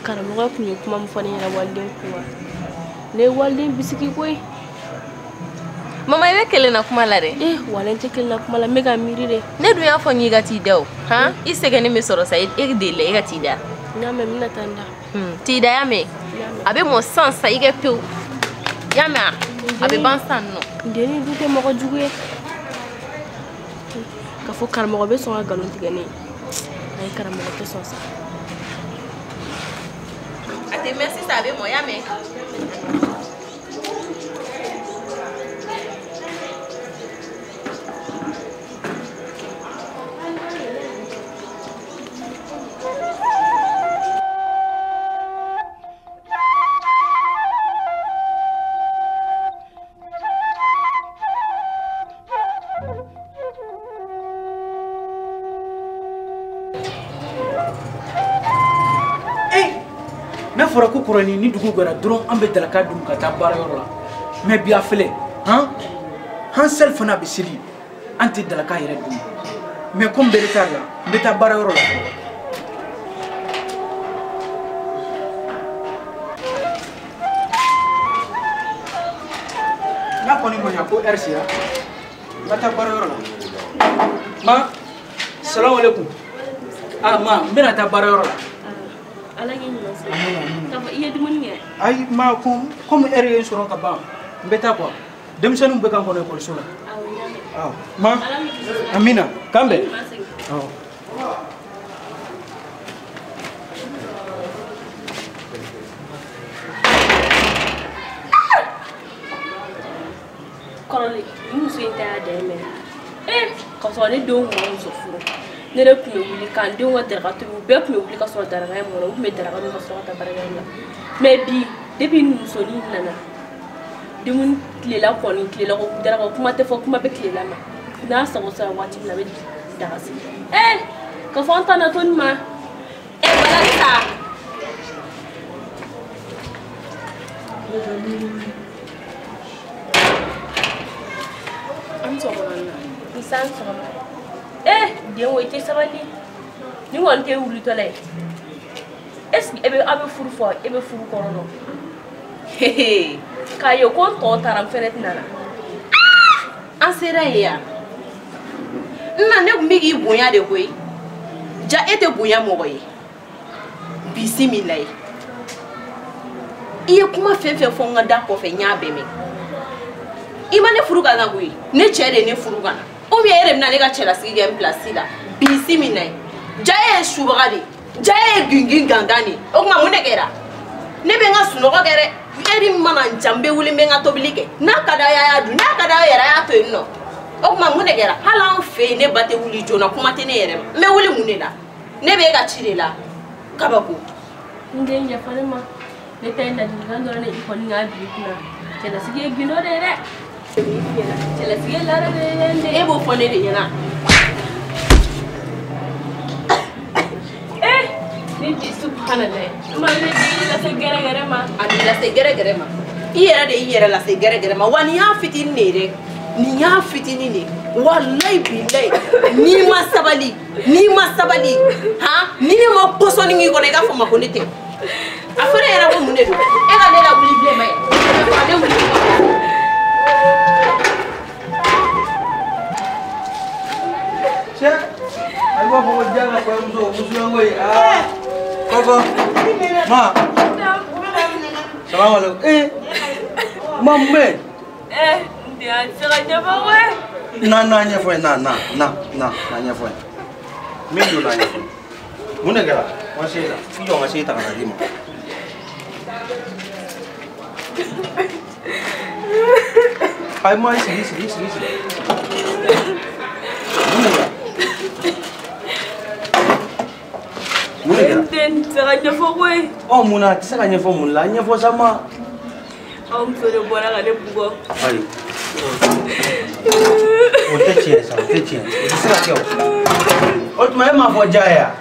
S8: Karamɔgɔ kun ye kuma min fɔ ne ɲɛna waliden kuma. Ne ye waliden bisiki koyi.
S1: Mama I bɛ kelen na kuma la dɛ.
S8: Walen tɛ kelen na kuma la n bɛ ka miiri de.
S1: Ne dun y'a fɔ n k'i ka t'i da o. I sɛgɛnnen bɛ sɔrɔ sa e delila e ka t'i da.
S8: N y'a mɛn n bɛna taa n da.
S1: T'i da y'a mɛn. A bɛ mɔ san sa i kɛ pewu. Y'a mɛn a bɛ ban san nɔ.
S8: Ntɛni dun tɛ mɔgɔ jugu ye. K'a fɔ karamɔgɔ bɛ sɔn ka nkalon tigɛ ne ye. Ayi karamɔgɔ tɛ sɔn sa.
S1: A tɛ mɛn sisan a bɛ mɔ y'a mɛn.
S2: fɔra ko kɔrɔni ni dugu gara dɔrɔn an bɛ dalaka dun ka taa baarayɔrɔ la mais bi a filɛ han sel fana bɛ seli an tɛ dalaka yɛrɛ dun mais comme bɛ retard la n bɛ taa baarayɔrɔ la n'a kɔni ma ɲa ko heure sera n ka taa baarayɔrɔ la ma salamu alaikum ma n bɛna taa baarayɔrɔ la
S8: ala k'i ɲuman se k'a fɔ i ye dumuni kɛ
S2: ayi ma comme heure ye n sɔrɔ ka ban n bɛ taa quoi denmisɛnninw bɛ kan kɔnɔ ekɔliso la awɔ ma amina kan bɛn awɔ
S8: kɔrɔlen ni muso in ta y'a dɛmɛ ka sɔrɔ ne denw kun ma muso furu ne de tun bɛ wuli k'an denw ka daraka tobi u bɛɛ tun bɛ wuli ka sɔrɔ daraka in mɔna u tun bɛ daraka min ka sɔrɔ ka taa barakɛyɔrɔ la mais bi depuis ni musonin nana dumuni tilela kɔni tilela ko daraka kuma tɛ fɔ kuma bɛ tilela ma n'a sago sera waati min na a bɛ daga sigi ka fɔ an ta na to nin ma Balakisa an sɔgɔma na ni san sɔgɔma den wo i tɛ sabali ni kɔni tɛ wulitɔla ye est-ce que aw bɛ furu fɔ e bɛ furu kɔrɔ dɔn k'a ye ko tɔ taara n fɛnɛ tɛna na
S1: an sera yen yan nna ne tun bɛ k'i bonya de koyi ja e tɛ bonya mɔgɔ ye bisimila ye i ye kuma fɛn fɛn fɔ n ka da kɔfɛ n y'a bɛɛ mɛn i ma ne furu ka na koyi ne cɛ de ne furu ka na ou bien e de bɛna ne ka cɛlasigi kɛ n pilasi la bisimila ye ja ye subaga de ja ye gingin gangan de o tuma mun de kɛra ne bɛ n ka sunɔgɔ kɛ dɛ eri mana n ja n bɛ wuli n bɛ n ka tobili kɛ n'a ka d'a ye a y'a dun n'a ka d'a ye yɛrɛ a y'a to yen nɔ o tuma mun de kɛra hali an fɛ yen ne ba tɛ wuli joona kuma tɛ ne yɛrɛ ma n bɛ wuli mun de la ne bɛ e ka ci de la kabako
S8: n den yafa ne ma ne ta ye ladilikan dɔrɔn de i kɔni k'a bila i kunna cɛlasigi ye gindo de ye dɛ cɛlasigi ye laada de ye dɛ
S1: e b'o fɔ ne de ɲɛna
S8: ni bi subhanallah ma ne di lase gɛrɛgɛrɛ ma
S1: a b'i lase gɛrɛgɛrɛ ma i yɛrɛ de y'i yɛrɛ lase gɛrɛgɛrɛ ma wa nin y'a fitinin de ye dɛ nin y'a fitinin de wallahi billahi n'i ma sabali han ni ne ma pɔsɔni k'i kɔnɔ i k'a fɔ ma ko ne tɛ a fɔra e yɛrɛ ko mun de don e ka ne lawuli bilen ma ye ne wuli
S5: cɛ a b'a fɔ ko diya ka kɔɲɔmuso musulanko ye kɔkɔ ma salamu alaikum ma mun bɛ
S8: ndi a tɛ se ka ɲɛfɔ koyi
S5: na ɲɛfɔ ye na ɲɛfɔ ye min don na ɲɛfɔ mun de kɛra ma se la i jɔ n ka se ta ka na d'i ma ayi ma sigi mun de kɛra
S8: den tɛ se ka ɲɛfɔ koyi
S5: mun na a tɛ se ka ɲɛfɔ mun la ɲɛfɔ sa ma
S8: aw muso de bɔra ka ne bugɔ
S5: ayi o tɛ tiɲɛ sa o tɛ tiɲɛ o tɛ se ka kɛ o tuma e m'a fɔ ja ye wa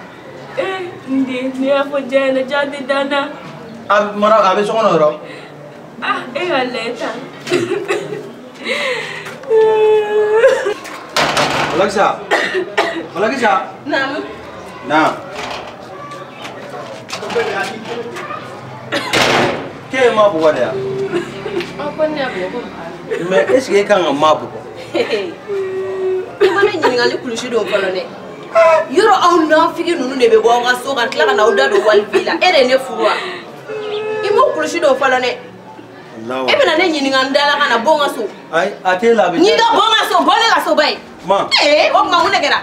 S8: n den ne y'a fɔ ja ɲɛna ja tɛ dan na
S5: a bɛ so kɔnɔ dɔrɔn
S8: e ka lajɛ tan
S5: Balakisa na ke ma bugɔ de ya mais est ce que e kan ka ma bugɔ
S1: i ma ne ɲininkali kulusi don fɔlɔ dɛ yɔrɔ aw nafigi ninnu de bɛ bɔ aw ka so ka tila ka na aw da don walibi la e de ne furu wa i m'o kulusi don fɔlɔ dɛ e bɛna ne ɲininka n dala ka na bɔ n ka so
S5: ayi a t'e la a bɛ
S1: n'i ka bɔ n ka so bɔ ne ka so ba ye
S5: ma
S1: o tuma mun de kɛra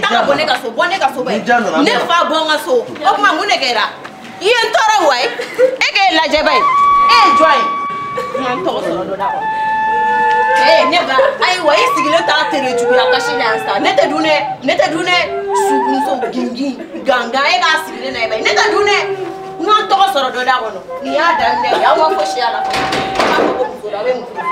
S1: taa ka bɔ ne ka so bɔ ne ka so ba ye ne fa bɔ n ka so o tuma mun de kɛra i ye n tɔɔrɔ wa ye e k'e lajɛ ba ye e ye jɔn ye n ka n tɔgɔ sɔrɔ dɔ da kɔnɔ ne ba ayiwa i sigilen t'a tere juguya kasi la yan sa ne tɛ dun dɛ sumuso gingin gangan e k'a sigilen na ye ba ye ne tɛ dun dɛ n ka n tɔgɔ sɔrɔ dɔ da kɔnɔ nin y'a daminɛ ye aw ma fosi a la fɔlɔ a b'a fɔ ko muso la a bɛ muso fɔ.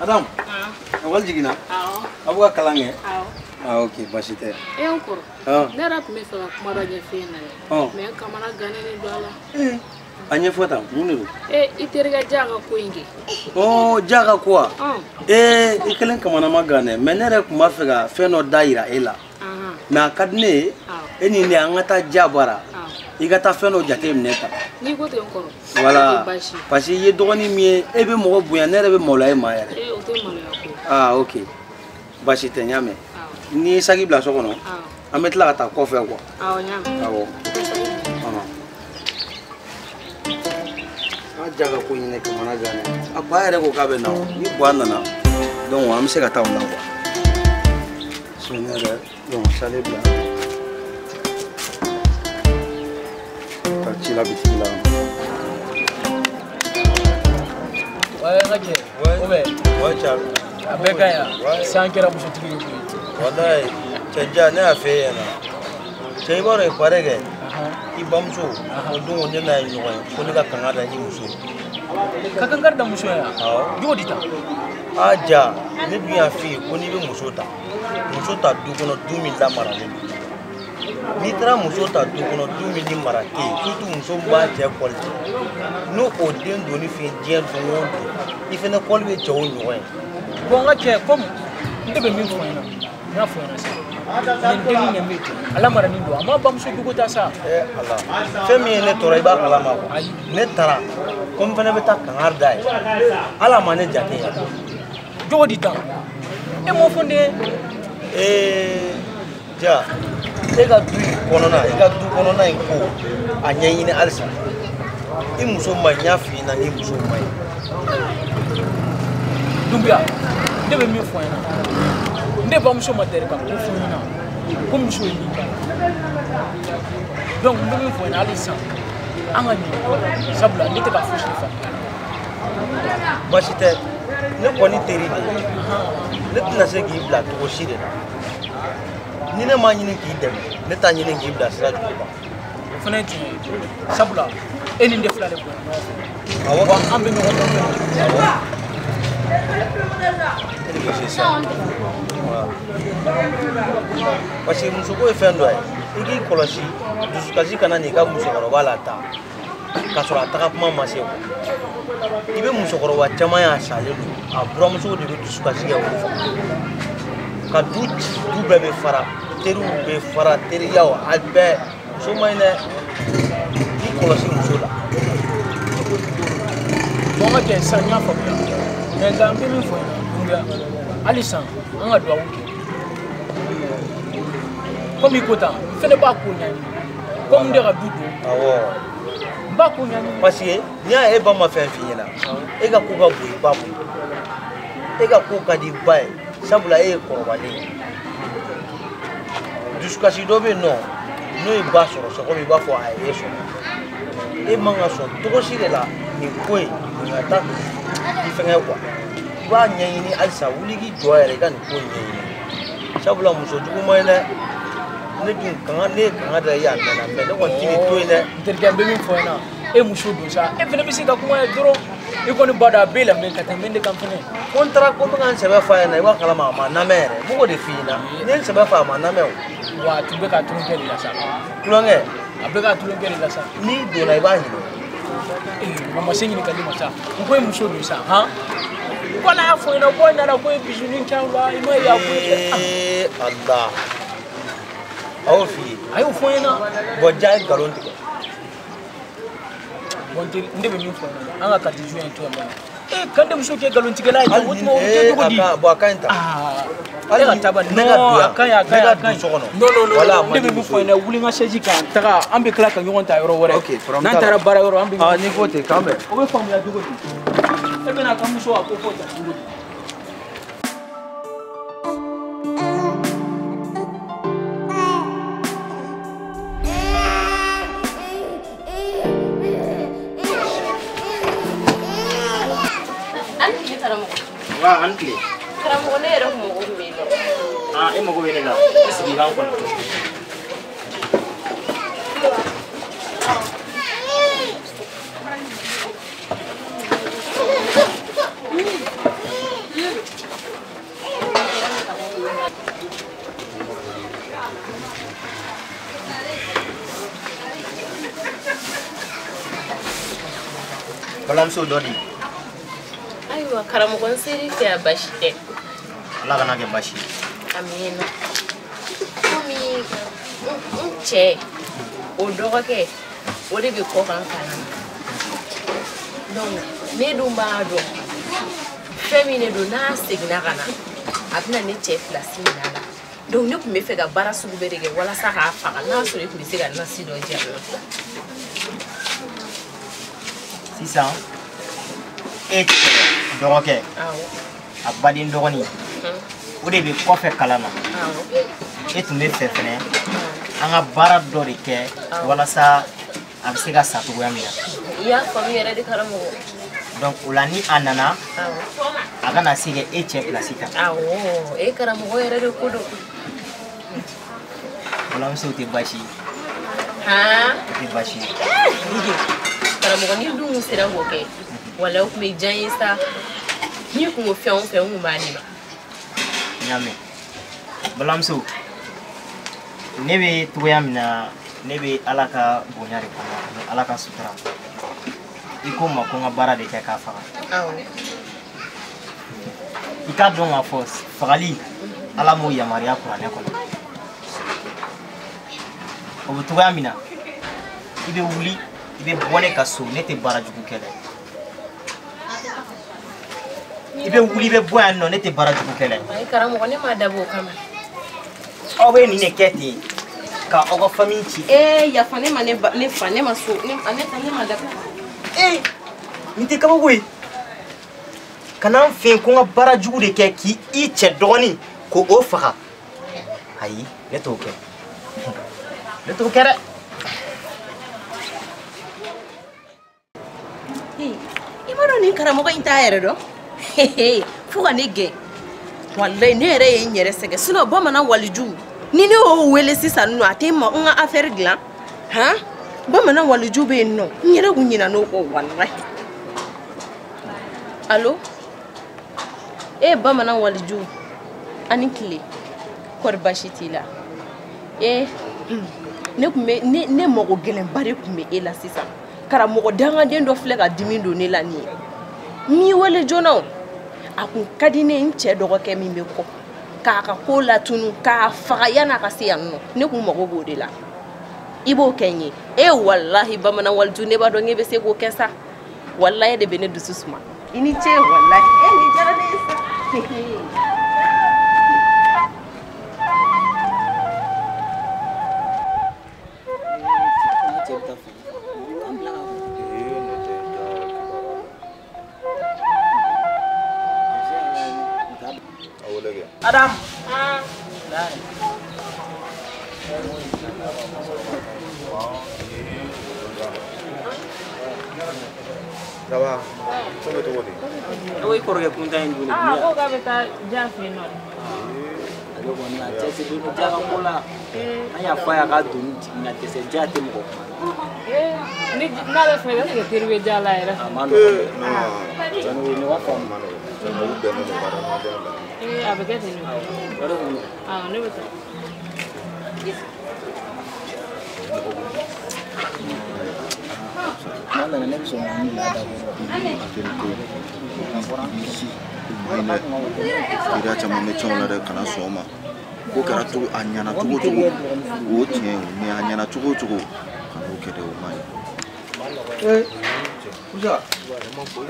S5: Adam, awal jigina? Abu ka kalan kɛ? Ok, basi tɛ.
S11: N kɔrɔ, ne yɛrɛ tun bɛ fɛ ka kuma dɔ ɲɛfɔ e ɲɛna dɛ, mais n kamana gannen don a la.
S5: A ɲɛfɔ tan, mun de don?
S11: I terikɛ Ja ka ko in kɛ.
S5: Oh, Ja ka ko wa? I kelen kamana ma gan dɛ, mais ne yɛrɛ tun b'a fɛ ka fɛn dɔ da yira e la. Mais a ka di ne ye, e ni ne an ka taa Ja bara. I ka taa fɛn dɔ jate minɛ ta.
S11: N'i ko ten n kɔrɔ.
S5: Voilà, parce que i ye dɔgɔnin min ye, e bɛ mɔgɔ bonya, ne yɛrɛ bɛ maloya e ma yɛrɛ.
S11: O tɛ maloya ko.
S5: Ah, ok. Basi tɛ ɲa mɛn. Ni ye saki bila so kɔnɔ. An bɛ tila ka taa kɔfɛ quoi.
S8: Awɔ ɲa mɛn.
S5: Awɔ. A jaga ko ɲinɛ kamana ganɛ. A ba yɛrɛ ko k'a bɛ na. Ni Buwa nana donc an bɛ se ka taa o la quoi. So ne yɛrɛ donc sale bila. Ka ci la bitigi la.
S2: Ouais, Raké. Ouais.
S5: Ouais, Charles.
S2: Avec Gaïa. C'est un qui a bouché tout le monde.
S5: Wallahi, cɛnja ne y'a f'e ɲɛna cɛ i b'a dɔn i pare kɛ i bamuso o don ne n'a ye ɲɔgɔn ye ko ne ka kanga da i muso
S2: ka kanga da muso ya jogo di ta
S5: a ja ne dun y'a f'i ye ko n'i bɛ muso ta du kɔnɔ du min lamaralen don n'i taara muso ta du kɔnɔ du min ni mara tɛ yen surtout muso min b'a cɛ kɔli n'o o den donni fɛ yen diɲɛ don o don i fɛnɛ kɔli bɛ cɛ o ɲɔgɔn ye
S2: bon n ka cɛ comme ne bɛ min fɔ n ɲɛna n y'a fɔ n ɲɛna sa nin den ɲɛ bɛ ten ala maranin don a ma bamuso jogo ta sa
S5: ala fɛn min ye ne tɔɔrɔ i b'a kalama quoi ne taara ko n fɛnɛ bɛ taa kangari da ye ala ma ne jate yan
S2: jogo di tan e m'o fɔ n den
S5: ja e ka du in kɔnɔna i ka du kɔnɔna in ko a ɲɛɲini halisa i muso ma ɲi n y'a f'i ɲɛna i muso ma ɲi
S2: Dumbuya ne bɛ min fɔ n ɲɛna ne bamuso ma deli ka ko fɔ n ɲɛna ko muso ye min kɛ donc n bɛ min fɔ n ɲɛna hali sisan an ka ɲɛ sabula ne tɛ ka fosi faamuya
S5: basi tɛ ne kɔni teri de ne tɛna se k'i bila cogo si de la ni ne m'a ɲini k'i dɛmɛ ne t'a ɲini k'i bila sira jugu kan
S2: o fana ye tiɲɛ ye sabula e ni n de fila de bɔra ɲɔgɔn fɛ awɔ an bɛ ɲɔgɔn dɔn
S5: parce que muso ko ye fɛn dɔ ye i k'i kɔlɔsi dusukasi kana n'i ka musokɔrɔba la ta k'a sɔrɔ a taga kuma ma se i bɛ musokɔrɔba caman y'a salen don a buramusow de bɛ dusukasi kɛ olu fɛ ka du bɛɛ bɛ fara teriw bɛ fara teriyaw a bɛɛ muso ma ɲi dɛ i kɔlɔsi muso la
S2: bon ka kɛ sisan n y'a faamuya mais nka n bɛ min fɔ n ɲɛna hali sisan an ka duwawu kɛ komi i ko tan n fɛnɛ b'a ko ɲɛɲini comme n de ka du don
S5: awɔ
S2: n b'a ko ɲɛɲini
S5: parce que n'i y'a ye e ba ma fɛn f'i ɲɛna e ka ko ka bon i ba bolo e ka ko ka di i ba ye sabula e ye kɔrɔbalen ye dusukasi dɔ bɛ yen nɔ n'o ye ba sɔrɔ c'est comme i b'a fɔ a ye e sɔrɔ e man ka sɔn cogo si de la nin ko in nin ka taa i fɛngɛ quoi i b'a ɲɛɲini halisa wuli k'i jɔ yɛrɛ i ka nin ko in ɲɛɲini sabula muso jugu ma ɲi dɛ ne dun ne ye kanga da i y'a mɛnna mais ne kɔni t'i ni to yen dɛ
S2: n terikɛ n bɛ min fɔ n ɲɛna e muso don sa e fɛnɛ bɛ se ka kuma ye dɔrɔn i kɔni b'a dɔn a b'e lamɛn ka tɛmɛ ne kan fɛnɛ
S5: ko n taara ko n bɛ ka n sɛbɛ f'a ɲɛna i b'a kalama a ma lamɛn yɛrɛ n b'o de f'i ɲɛna n ye n sɛbɛ f'a a ma lamɛn o
S2: wa a tun bɛ ka tulonkɛ de la sa
S5: tulonkɛ
S2: a bɛ ka tulonkɛ de la sa
S5: n'i donna i b'a ɲini
S2: mɔgɔ ma se ɲininkali ma sa n ko e muso don sa han ko n'a y'a fɔ n ɲɛna ko e nana ko e bisinin kɛ o la i ma ye a ko
S5: e ala a y'o f'i ye
S2: a y'o fɔ n ɲɛna
S5: bɔn ja ye nkalon tigɛ
S2: bon n de bɛ min fɔ n ɲɛna an ka carte joueur in to yen nɔ kan denmuso kɛ nkalontigɛla ye o tuma o tɛ cogo di
S5: bon a ka ɲi ta
S2: ale ka taa bani non a ka ɲi a ka ɲi a ka ɲi non ne bɛ min fɔ n ɲɛna wuli n ka chaise kan taga an bɛ tila ka ɲɔgɔn ta yɔrɔ wɛrɛ n'an taara baara yɔrɔ an bɛ
S5: ni ko ten k'an bɛn
S2: o bɛ faamuya cogo di e bɛna ka muso a ko fɔ ta cogo di
S6: Wah, antli.
S1: Karamɔgɔ ne yɛrɛ kun mago kun bɛ yen nɔ.
S6: E mago bɛ ne la. I sigi k'an kɔnɔ.
S5: balimamuso dɔ di
S1: ayiwa karamɔgɔ n seri tɛ basi tɛ
S5: ala kana kɛ basi
S1: amina komi n cɛ o dɔgɔkɛ o de bɛ kɔ kan kalan donc ne dun b'a dɔn fɛn min de don n'a seginna ka na a bɛna ne cɛ place mina la donc ne kun bɛ fɛ ka baara sugu bɛɛ de kɛ walasa k'a faga n'a sɔrɔ e kun bɛ se ka nasi dɔ di yan
S6: sisan e dɔgɔkɛ a baden dɔgɔnin o de bɛ kɔfɛ kalan na e tun bɛ fɛ fɛnɛ an ka baara dɔ de kɛ walasa a bɛ se ka sa cogoya min na
S1: i y'a faamu yɛrɛ de karamɔgɔ
S6: donc o la ni a nana a kana se ka e cɛ place kan
S1: awɔ e karamɔgɔ yɛrɛ de ko don
S6: balimamuso tɛ baasi
S1: o
S6: tɛ baasi
S1: karamɔgɔ ni dun sera k'o kɛ wala o tun bɛ diya n ye sa n'i kun ko fɛn o fɛn n kun b'a d'i ma
S6: n y'a mɛn balimamuso ne bɛ togoya min na ne bɛ ala ka bonya de kɔnɔ ani ala ka sutura i ko n ma ko n ka baara de kɛ k'a faga i k'a dɔn k'a fɔ fagali ala m'o yamaruya kuranɛ kɔnɔ o bɛ togoya min na i bɛ wuli i bɛ bɔ ne ka so ne tɛ baara jugu kɛ dɛ i bɛ wuli i bɛ bɔ yan nɔ ne tɛ baara jugu kɛ dɛ
S1: ayi karamɔgɔ ne m'a dabɔ o kama
S6: aw bɛ nin de kɛ ten ka aw ka famille ci
S1: yafa ne ma ne fa ne ma so ne ma dabɔ
S6: nin tɛ kabako ye kana n fɛ yen ko n ka baara jugu de kɛ k'i cɛ dɔgɔnin ko o faga ayi ne t'o kɛ ne t'o kɛ dɛ
S1: i b'a dɔn nin karamɔgɔ in t'a yɛrɛ dɔn fo ka ne gɛn walayi ne yɛrɛ ye n yɛrɛ sɛgɛn sinon bamanan waliju ni ne y'o wele sisan nɔ a tɛ n ka affaire dilan han bamanan waliju bɛ yen nɔ n yɛrɛ kun ɲinɛ n'o kɔ walayi allo bamanan waliju ani tile kɔri baasi t'i la ne mɔgɔ gɛlɛnba de kun bɛ e la sisan karamɔgɔ dangaden dɔ filɛ ka dimi don ne la nin ye n y'i wele joona o a kun ka di ne n cɛ dɔgɔkɛ min bɛ kɔ k'a ka ko latunu k'a faga yan'a ka se yan nɔ ne kun mago b'o de la i b'o kɛ n ye walahi bamanan waliju ne b'a dɔn k'e bɛ se k'o kɛ sa walahi de bɛ ne dusu suma i ni ce walahi nin diyara ne ye sa
S6: Adam.
S7: Sawa. Coba tunggu deh.
S9: Aku ikut orang punta yang dulu.
S11: Aku kau beta Jaffy non.
S9: Aku mau nak cek dulu jangan pula. Ayah apa yang kau dulu nak cek jati muka.
S11: Ni nada fez que tirve jala era.
S9: Mano. Jangan ini apa mano. Jangan udah nih barang ada.
S11: Apa kata ni? Ni betul.
S3: Mana ni bisa main ada tidak cuma macam ada karena soma. Bukan tu hanya nak cukup, ujian ni hanya nak cukup. Kalau kita umai.
S5: Uja.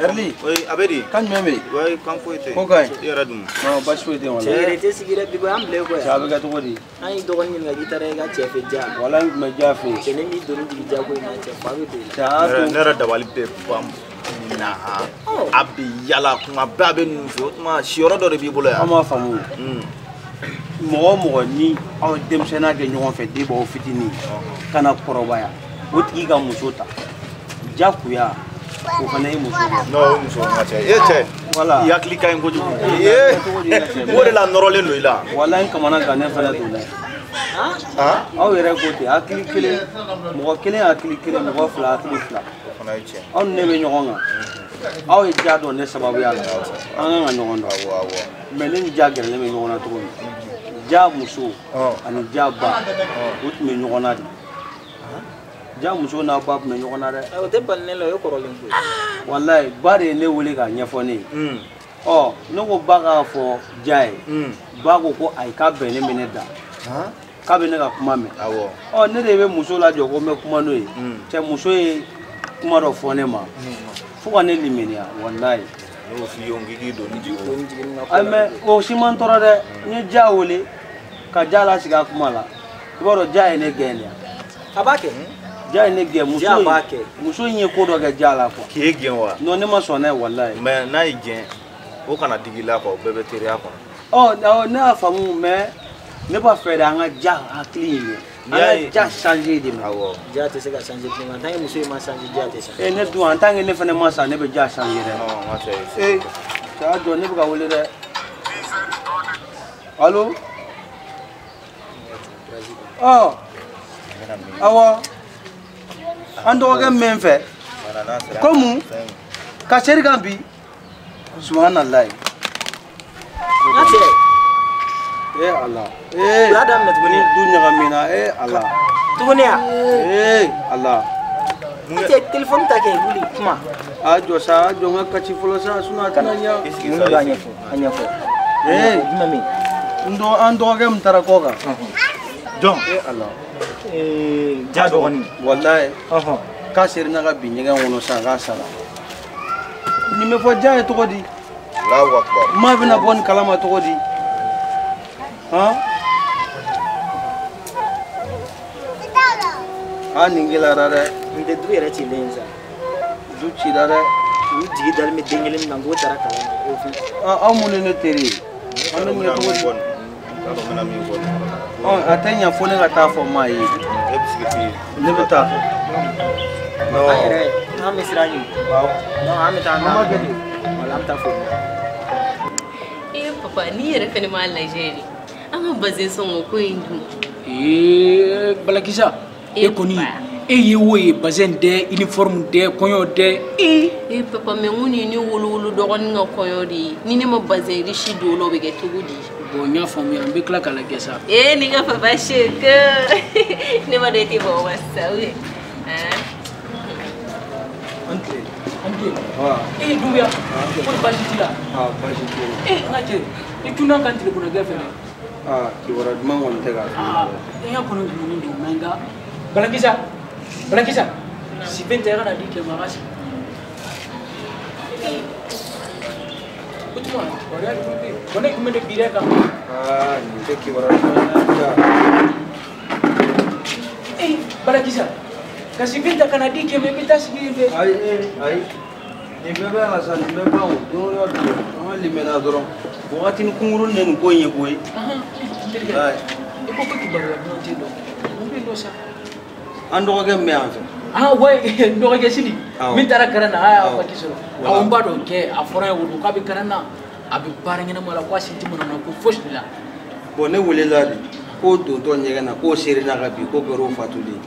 S5: Erli.
S7: Oi, abedi.
S5: Kan meme.
S7: Oi, kampu itu.
S5: Kokai.
S7: Ya radum.
S5: No, basu itu wala.
S9: Cere te sigira bigo amble ko.
S5: Sabe ka to di.
S9: Ai dogon ni ngadi tare ga chefe ja.
S5: Wala me jafe.
S9: Kene mi donu di ja ko ina che faru de.
S7: Nera da wali be pam. Na abi yala kuma babe nufu kuma shioro do bi bolo ya.
S5: Ama famu. Mɔgɔ ni aw denmisɛnninya kɛ ɲɔgɔn fɛ den b'aw fitinin kana kɔrɔbaya o tigi ka muso ta jakuya o fana ye muso ye.
S7: No muso ma cɛ e cɛ.
S5: Voilà.
S7: I hakili ka ɲi kojugu. O de la nɔrɔlen don i la.
S5: Wala n kamana gan ne fana don dɛ. Aw yɛrɛ ko ten hakili kelen mɔgɔ kelen hakili kelen mɔgɔ fila hakili fila.
S7: O fana ye tiɲɛ.
S5: Aw ni ne bɛ ɲɔgɔn kan. Aw ye ja dɔn ne sababuya la. An kan ka ɲɔgɔn dɔn.
S7: Awɔ awɔ.
S5: Mais ne ni ja gɛrɛlen bɛ ɲɔgɔn na cogo min. Ja muso ani ja ba o tun bɛ ɲɔgɔn na de. Ja muso n'a ba tun bɛ ɲɔgɔn na dɛ.
S9: O tɛ bali ne la o ye kɔrɔlen ko ye.
S5: Walayi ba de ye ne wele k'a ɲɛfɔ ne ye. Ne ko ba k'a fɔ ja ye. Ba ko ayi k'a bɛnnen bɛ ne da. K'a bɛ ne ka kuma mɛn. Awɔ. Ne de bɛ muso lajɔ ko n bɛ kuma n'o ye. Cɛ muso ye kuma dɔ fɔ ne ma. Fo ka ne limaniya walayi.
S3: n'o f'i ye o k'i don ni jigin
S5: ay mais o si man tɔɔrɔ dɛ n ye ja wele ka ja lasigi a kuma la i b'a dɔn ja ye ne gɛn de
S9: a b'a kɛ
S5: ja ye ne gɛn muso in ye ko dɔ kɛ ja la quoi
S3: k'e gɛn wa
S5: non ne ma sɔn n'a ye walayi
S3: mais n'a y'i gɛn o kana digi la quoi o bɛɛ bɛ teriya kɔnɔ
S5: ɔ ne y'a faamu mais ne b'a fɛ de an ka ja hakili in ye an ka ja changer de ma
S3: awɔ
S9: ja tɛ se ka changer tuma en tant que muso in ma changer ja tɛ changer
S5: ne dun en tant que ne fana ma sa ne bɛ ja changer dɛ
S3: non n ka cɛ
S5: cɛ jɔ ne bɛ ka wele dɛ allo ɔ awɔ an dɔgɔkɛ mɛn fɛ ko mun ka seri kan bi subhanallah
S9: n cɛ
S5: Allah
S9: ya daminɛ tuguni
S5: du ɲagamina Allah
S9: tuguni ya
S5: Allah
S9: n cɛ téléphone ta kɛ wuli kuma
S5: a jɔ sa a jɔ n ka kati fɔlɔ sa sinon a tɛna ɲa
S9: mun de b'a ɲɛfɔ a ɲɛfɔ jumɛn min
S5: an dɔgɔkɛ min taara kɔ kan
S9: jɔn
S5: Allah
S9: ja dɔgɔnin
S5: wallahi k'a serina ka bi ɲɛgɛn kɔnɔ sa k'a sara nin bɛ fɔ ja ye cogo di
S3: Allahu akbar
S5: maa bɛna bɔ nin kalama cogo di nin gɛlɛyara dɛ
S9: n tɛ du yɛrɛ cilen sa
S5: du cira dɛ
S9: u jigi dalen bɛ den kelen min na n k'o taara kalan o fɛ
S5: aw mun ne teri ye an bɛ ɲɛ cogo di a tɛ ɲɛ fo ne ka taa fɔ maa ye ne bɛ taa
S9: an yɛrɛ an bɛ siran ɲini an bɛ taa an bɛ taa fo
S1: papa ni yɛrɛ fɛnɛ m'a lajɛ de an ka bazin sɔngɔ ko in dun
S2: balakisa e kɔni e ye wo ye bazin dɛ uniforme dɛ kɔɲɔ dɛ
S1: papa mais mun ye ne wolowolo dɔgɔnin ka kɔɲɔ de ye ni ne ma bazin riche don o la o bɛ kɛ cogo di
S2: bon n y'a faamuya n bɛ tila k'a lajɛ sa
S1: ni ka papa seke ne ma dɔn e tɛ bɔ wa sa oui
S2: Dumbia ko baasi t'i la
S5: baasi t'i la
S2: n ka cɛ i tunna kan téléphone kɛ fɛnɛ
S5: kibaruya duman kɔni tɛ ka
S2: n y'a kɔnɔ dumuni don mɛ nka balakisa sifen tɛ kana di cɛ ma a ka sigi o tuma wariya de tun bɛ yen ko ne tun bɛ ne bi dɛ kan
S5: nin tɛ kibaruya duman ye
S2: balakisa ka sifen ta kana di cɛ ma i bɛ taa sigi yen fɛ
S5: ayi nin bɛɛ bɛ ala sa nin bɛɛ ban o don o don an ka limɛna dɔrɔn wagati ni kunkurun de nin ko in ye koyi
S2: terikɛ i ko kibaruya duman tɛ dɔn mun bɛ dɔn sa
S5: an dɔgɔkɛ min bɛ yan fɛ
S2: wa dɔgɔkɛ sidi min taara karan na a y'a fɔ kisɛ awɔ n b'a dɔn kɛ a fɔra ye wolo k'a bɛ karan na a bɛ baara ɲɛnama la k'a si tɛ mana ko fosi de la
S5: bon ne welela de k'o dontɔ ɲɛgɛn na k'o serena ka bi k'o kɛra o fatuli ye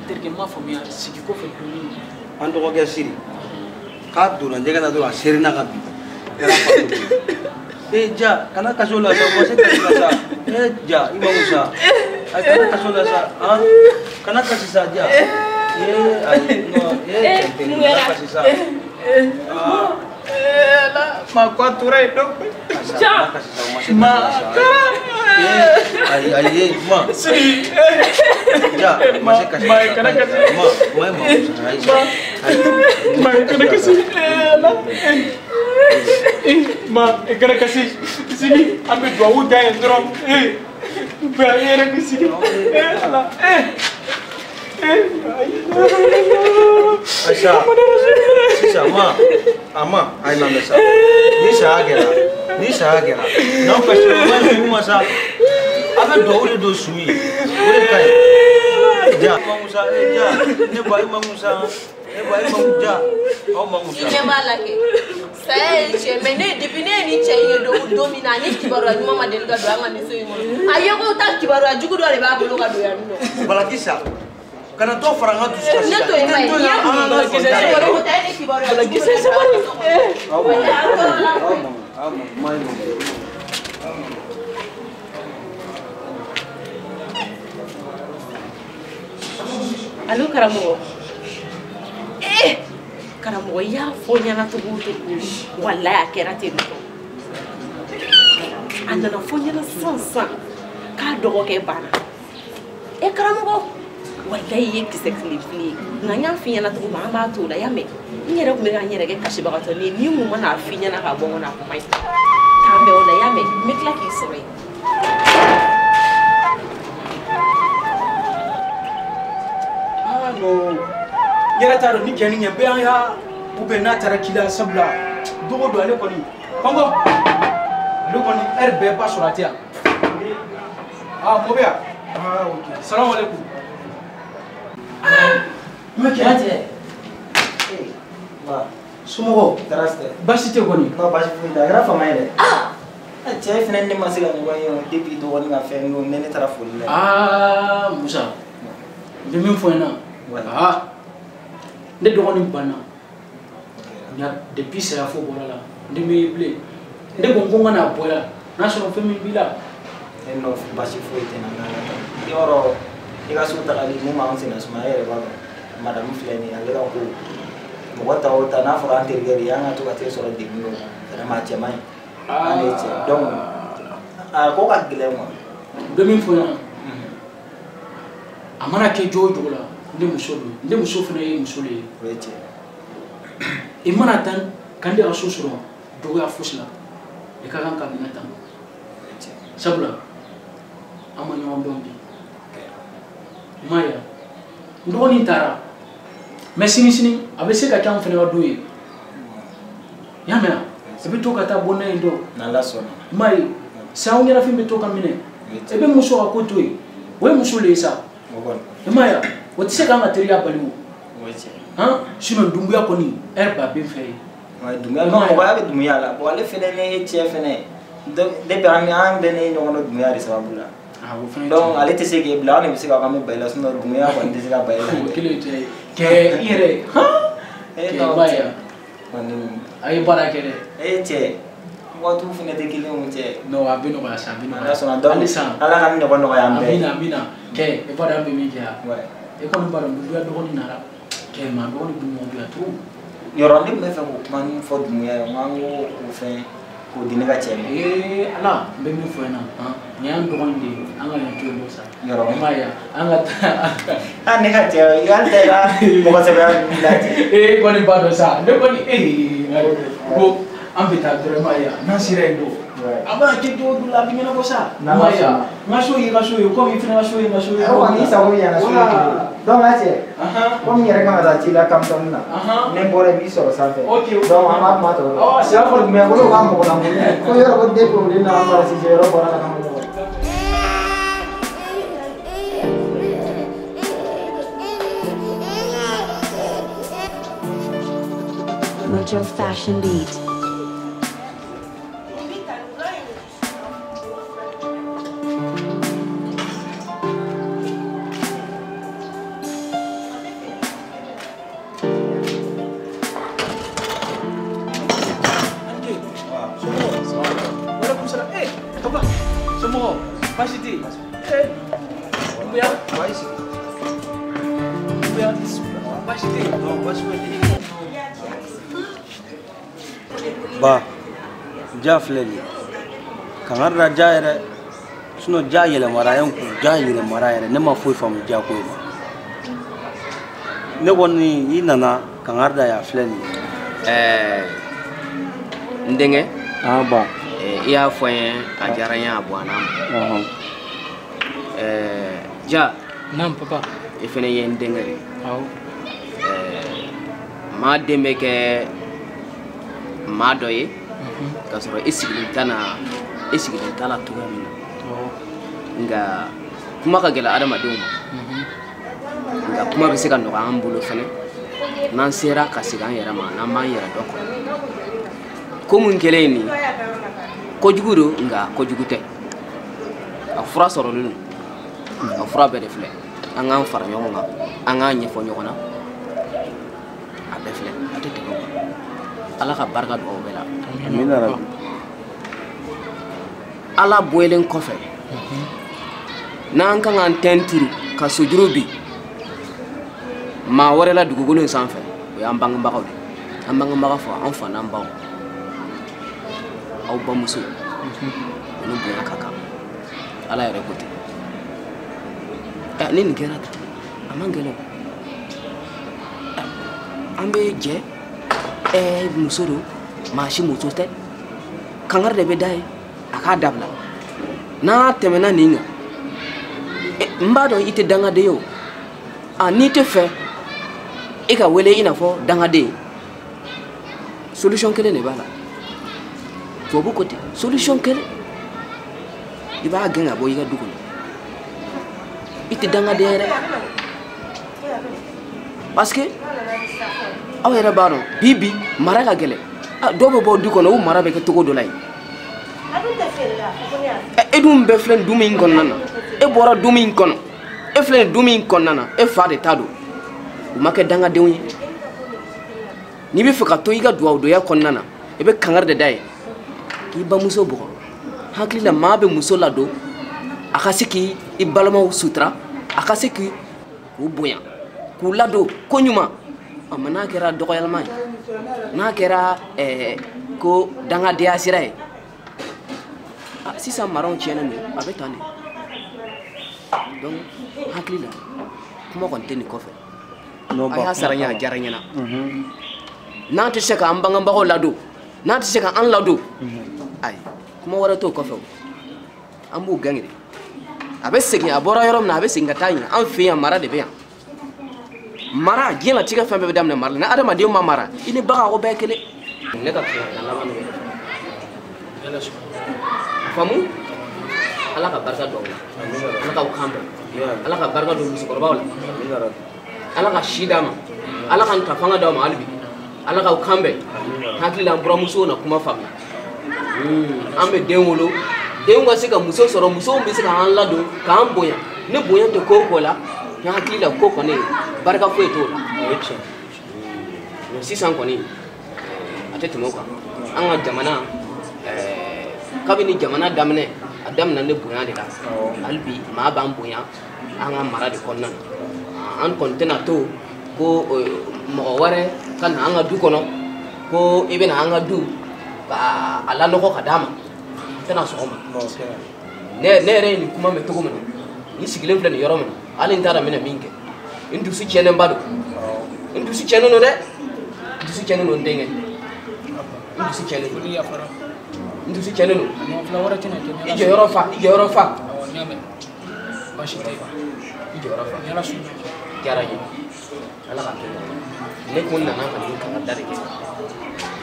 S2: terikɛ n m'a faamuya sigi kɔfɛ donni
S5: an dɔgɔkɛ siri k'a donna ɲɛgɛn na dɔrɔn a serena ka bi kɛra fatuli ye ja kana kasi o la sa o ma se kasi la sa ja i ma musa kana kasi o la sa kana kasi sa ja ayi non kana kasi sa
S2: ma kwa tura ye dɔn
S5: ma ayi ma ja ma se kasi
S2: kana kasi ma kana kasi ma kana kasi sini an bɛ duwawu da yen dɔrɔn bɛ a yɛrɛ bɛ sigi ala
S5: Aisha, sisan ama ayi lamɛn sa ni saya kɛra n'aw ka se o ma sugu ma sa a bɛ duwawu de don su ye o de ka ɲi ja mamusa ja ne ba i mamusa ja aw mamusa.
S1: I ɲɛ b'a la kɛ saya ye cɛ mais ne depuis ne ye ni cɛ in ye don min na ni kibaruya ɲuman ma deli ka don an ka nin so in kɔnɔ a ye ko ta kibaruya jugu dɔ de b'a bolo ka don yan nɔ.
S5: Balakisa kana dɔ fara n ka dusu kasi
S1: ne to yen ma ye n'i y'a fɔ balakisa sabali o tɛ ne kibaruya jugu dɔ
S2: sabali
S1: allo karamɔgɔ karamɔgɔ i y'a fɔ ɲɛna cogo o cogo walayi a kɛra ten tɔ a nana fɔ ɲɛna sisan k'a dɔgɔkɛ banna karamɔgɔ wallahi ye kisɛ kile fili nka n y'a f'i ɲɛna cogo min an b'a to la y'a mɛn n yɛrɛ tun bɛ ka n yɛrɛ kɛ kasibagatɔ ni min kun mana f'i ɲɛna ka bɔ n kɔnɔ a kuma ye k'an bɛn o la y'a mɛn n bɛ tila k'i sɔrɔ yen.
S2: yɛrɛ t'a dɔn ni kɛ ni ɲɛ bɛɛ an y'a n'a taara k'i la sabula dogo don ale kɔni kɔngɔ ale kɔni ɛri bɛɛ ba sɔrɔ a tɛ yan mɔ bɛ yan ok salamu aleykum n bɛ kɛ somɔgɔw baasi tɛ kɔni
S9: baasi foyi tɛ a kɛra fama ye dɛ cɛ fana ne ma se ka ɲɔgɔn ye depuis dɔgɔnin ka fɛn ninnu ne taara foli la
S2: Musa n bɛ min fɔ n ɲɛna ne dɔgɔnin banna depuis saya fo bɔra la n tɛ mɛn bilen ne ko n ko n ka n'a bɔ yan n'a sɔrɔ fɛn min b'i la
S9: nɔ baasi foyi tɛ na yɔrɔ i ka so tagali mun b'an senna suma e yɛrɛ b'a dɔn madamu filɛ nin ye ale ka ko mɔgɔ ta o ta n'a fɔra an terikɛ de ye an ka to ka t'e sɔrɔ degun dɔ vraiment a cɛ man ɲi ale ye cɛ donc a ko ka gɛlɛn quoi
S2: n bɛ min fɔ n ɲɛna a mana kɛ cogo o cogo la ne muso don ne muso fana ye muso de ye
S9: o ye cɛ
S2: i mana tan kan de ka so sɔrɔ dɔgɔya fosi la i ka kan ka minɛ tan sabula an ma ɲɔgɔn dɔn bi i m'a ye n dɔgɔnin taara mɛ sini a bɛ se ka kɛ an fana ka don ye i y'a mɛn i bɛ to ka taa bɔ n'a ye dɔn
S9: n'Ala sɔnna
S2: i m'a ye san ɲɛnafin bɛ to ka minɛ i bɛ muso ka ko to yen o ye muso de ye sa i m'a ye o tɛ se k'an ka teriya bali o sinon dunbuya kɔni ɛri ba bɛ n fɛ yen
S9: dunbuya mɔgɔya bɛ dunbuya la bon ale fana ne ye cɛ fana depuis an bɛ ne ɲɔgɔn dɔn dunbuya de sababu la donc ale tɛ se k'e bila an de bɛ se k'an bɛ ba i la sinon dunbuya kɔni tɛ se ka ba i la
S2: kelen tɛ kɛ i yɛrɛ kɛ i b'a ye a ye baara kɛ dɛ
S9: cɛ waatiw fana tɛ kelen o cɛ
S2: non a bɛ nɔgɔya sa a bɛ nɔgɔya
S9: sɔnna donc Ala ka ɲɔgɔn nɔgɔya an bɛɛ
S2: amina kɛ i b'a dɔn an bɛ min kɛ yan e kɔni b'a dɔn dunbuya dɔgɔnin nana kɛ maa dɔgɔnin bɛ ɲɔgɔn bila trop
S9: yɔrɔ ne tun bɛ fɛ k'o kuma fɔ dunbuya ye n k'an k'o fɛn k'o di ne ka cɛ ma
S2: Ala n bɛ min fɔ yen nɔ nin y'an dɔgɔnin de ye an ka nin to yen nɔ sa
S9: yɔrɔ
S2: i m'a ye an ka taa
S9: ne ka cɛ i ka tɛ ka mɔgɔ sɛbɛya b'i la
S2: e kɔni b'a dɔn sa ne kɔni ko an bɛ taa dɔrɔn i m'a ye n'an sera yen don a b'a kɛ cogo dɔ la a bɛ ɲɛnabɔ sa i m'a ye n ka so ye n ka so ye komi i fana ka so ye n ka so ye
S9: ni sago ɲɛna so ye kelen donc n ka cɛ komi n yɛrɛ kan ka taa ci la kamisɔnni na ne bɔra i b'i sɔrɔ sanfɛ donc an b'a kuma tɔ la sira fɔ jumɛn ko ne k'a mɔgɔ la ko yɔrɔ ko depuis o de nana fara sisi yɔrɔ bɔra ka na mɔgɔ
S10: Mojo Fashion Beat.
S5: Ba, ja filɛ nin ye kangari da ja yɛrɛ sinon ja yɛlɛmara yan kun ja yɛlɛmara yɛrɛ ne ma foyi faamu ja ko in na ne kɔni i nana kangari da yan filɛ nin ye
S12: n denkɛ
S5: ba
S12: i y'a fɔ n ye a diyara n ye a bɔnna ma ja
S2: naam papa
S12: i fana ye n denkɛ de maa den bɛ kɛ maa dɔ ye k'a sɔrɔ i sigilen t'a la cogoya min na nka kuma ka gɛlɛn adamadenw ma nka kuma bɛ se ka nɔgɔya an bolo fɛnɛ n'an sera ka segin an yɛrɛ ma n'an b'an yɛrɛ dɔn ko mun kɛlen nin kojugu don nka kojugu tɛ a fura sɔrɔlen don a fura bɛɛ de filɛ an k'an fara ɲɔgɔn kan an k'an ɲɛfɔ ɲɔgɔn na a bɛɛ filɛ a tɛ tɛmɛ o kan Ala ka barika don aw bɛɛ la
S5: amina rabi
S12: Ala bɔlen kɔfɛ n'an kan k'an tɛn turu ka sojuru bi maa wɛrɛ la dugukolo in sanfɛ o y'an bangebagaw de an bangebaga fɔ an fa n'an baw aw bamuso olu bonya ka kan Ala yɛrɛ ko ten ni nin kɛra tan amangelo ambe je musoro mashi musote kangar de bedai aka dabla na temena ninga mbado ite danga de yo ani te fe e ka wele ina fo danga de solution kele ne bala to bu côté solution kele iba genga bo yiga dugo ite danga de re parce que aw yɛrɛ b'a dɔn bibi mara ka gɛlɛ dɔw bɛ bɔ du kɔnɔ u mara bɛ kɛ cogo dɔ la yen e dun bɛɛ filɛ nin du min kɔnɔna na e bɔra du min kɔnɔ e filɛ nin du min kɔnɔna na e fa de ta don u ma kɛ dangadenw ye n'i bɛ fɛ ka to i ka duwawudoya kɔnɔna na i bɛ kangari de da ye k'i bamuso bugɔ hakili la maa bɛ muso ladon a ka se k'i balimaw sutura a ka se k'u bonya k'u ladon ko ɲuman amma n'a kɛra dɔgɔyalima ye n'a kɛra ko dangadenya sira ye sisan maraw tiɲɛnen don a bɛ tan de donc hakili la kuma kɔni tɛ nin kɔfɛ a y'a sara ɲɛ a diyara ɲɛna n'an tɛ se k'an bangebagaw ladon n'an tɛ se k'an ladon ayi kuma wɛrɛ t'o kɔfɛ an b'u gɛn de a bɛ segin a bɔra yɔrɔ min na a bɛ segin ka taa yen an fɛ yan mara de bɛ yan mara diɲɛ la cikɛ fɛn bɛɛ bɛ daminɛ mara la ni adamadenw ma mara i ni bagan o bɛɛ kelen ne ka kuma a laban n'o ye faamu ala ka barika don ala ka kan bɛn ala ka barika don musokɔrɔbaw la ala ka si d'a ma ala ka ta fanga d'aw ma hali bi ala ka kan bɛn hakili la an buramusow na kuma faamuya an bɛ den wolo denw ka se ka muso sɔrɔ musow bɛ se k'an ladon k'an bonya ni bonya tɛ ko o ko la n hakili la ko kɔni barika foyi t'o la o ye tiɲɛ mais sisan kɔni a tɛ tɛmɛ o kan an ka jamana kabini jamana daminɛ a daminɛ ne bonya de la hali bi maa b'an bonya an ka mara de kɔnɔna na an kɔni tɛna to ko mɔgɔ wɛrɛ ka na an ka du kɔnɔ ko i bɛna an ka du ka a lanɔgɔ ka d'a ma n tɛna sɔn o ma ne yɛrɛ ye nin kuma mɛn cogo min na n sigilen filɛ nin yɔrɔ min na hali n t'a dɔn n bɛna min kɛ n dusu tiɲɛnenba don n dusu tiɲɛnen don dɛ n dusu tiɲɛnen don n denkɛ n dusu tiɲɛnen don n dusu tiɲɛnen don i jɔyɔrɔ fa i jɔyɔrɔ fa i jɔyɔrɔ fa diyara n ye ala ka to ne ko n nana ka nin kangada de kɛ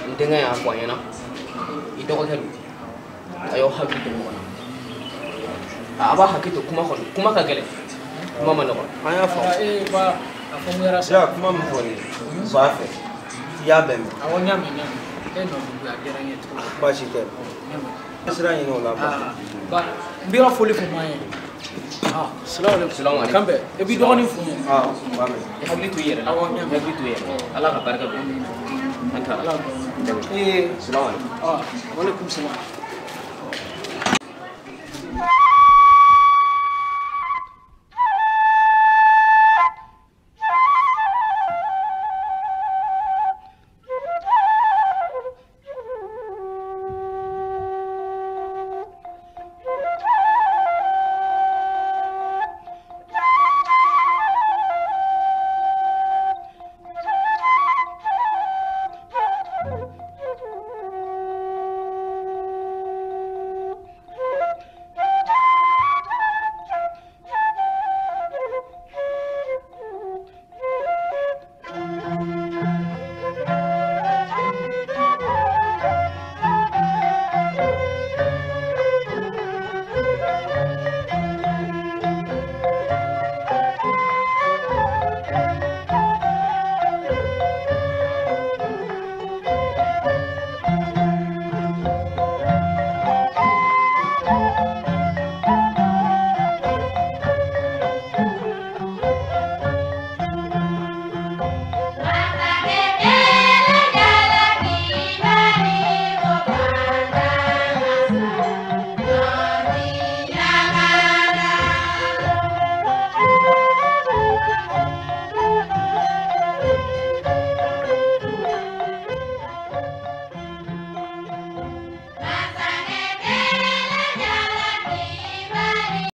S12: n denkɛ y'a fɔ an ɲɛna i dɔgɔkɛ don a y'aw hakili to ɲɔgɔn na a b'a hakili to kuma kɔnɔ kuma ka gɛlɛn kuma ma nɔgɔn an y'a fɔ
S5: ya kuma min fɔ nin ye fa fɛ i y'a bɛɛ mɛn
S2: awɔ n y'a mɛn e nɔ a diyara n ye
S5: baasi tɛ sira ɲini o la
S2: ba n b'i ka foli fɔ maa ye salamu aleykum kan bɛɛ e b'i dɔgɔnin fo n ye
S12: i hakili to i yɛrɛ la i hakili to i yɛrɛ la ala ka barika don an taara salamu aleykum
S2: walekum salam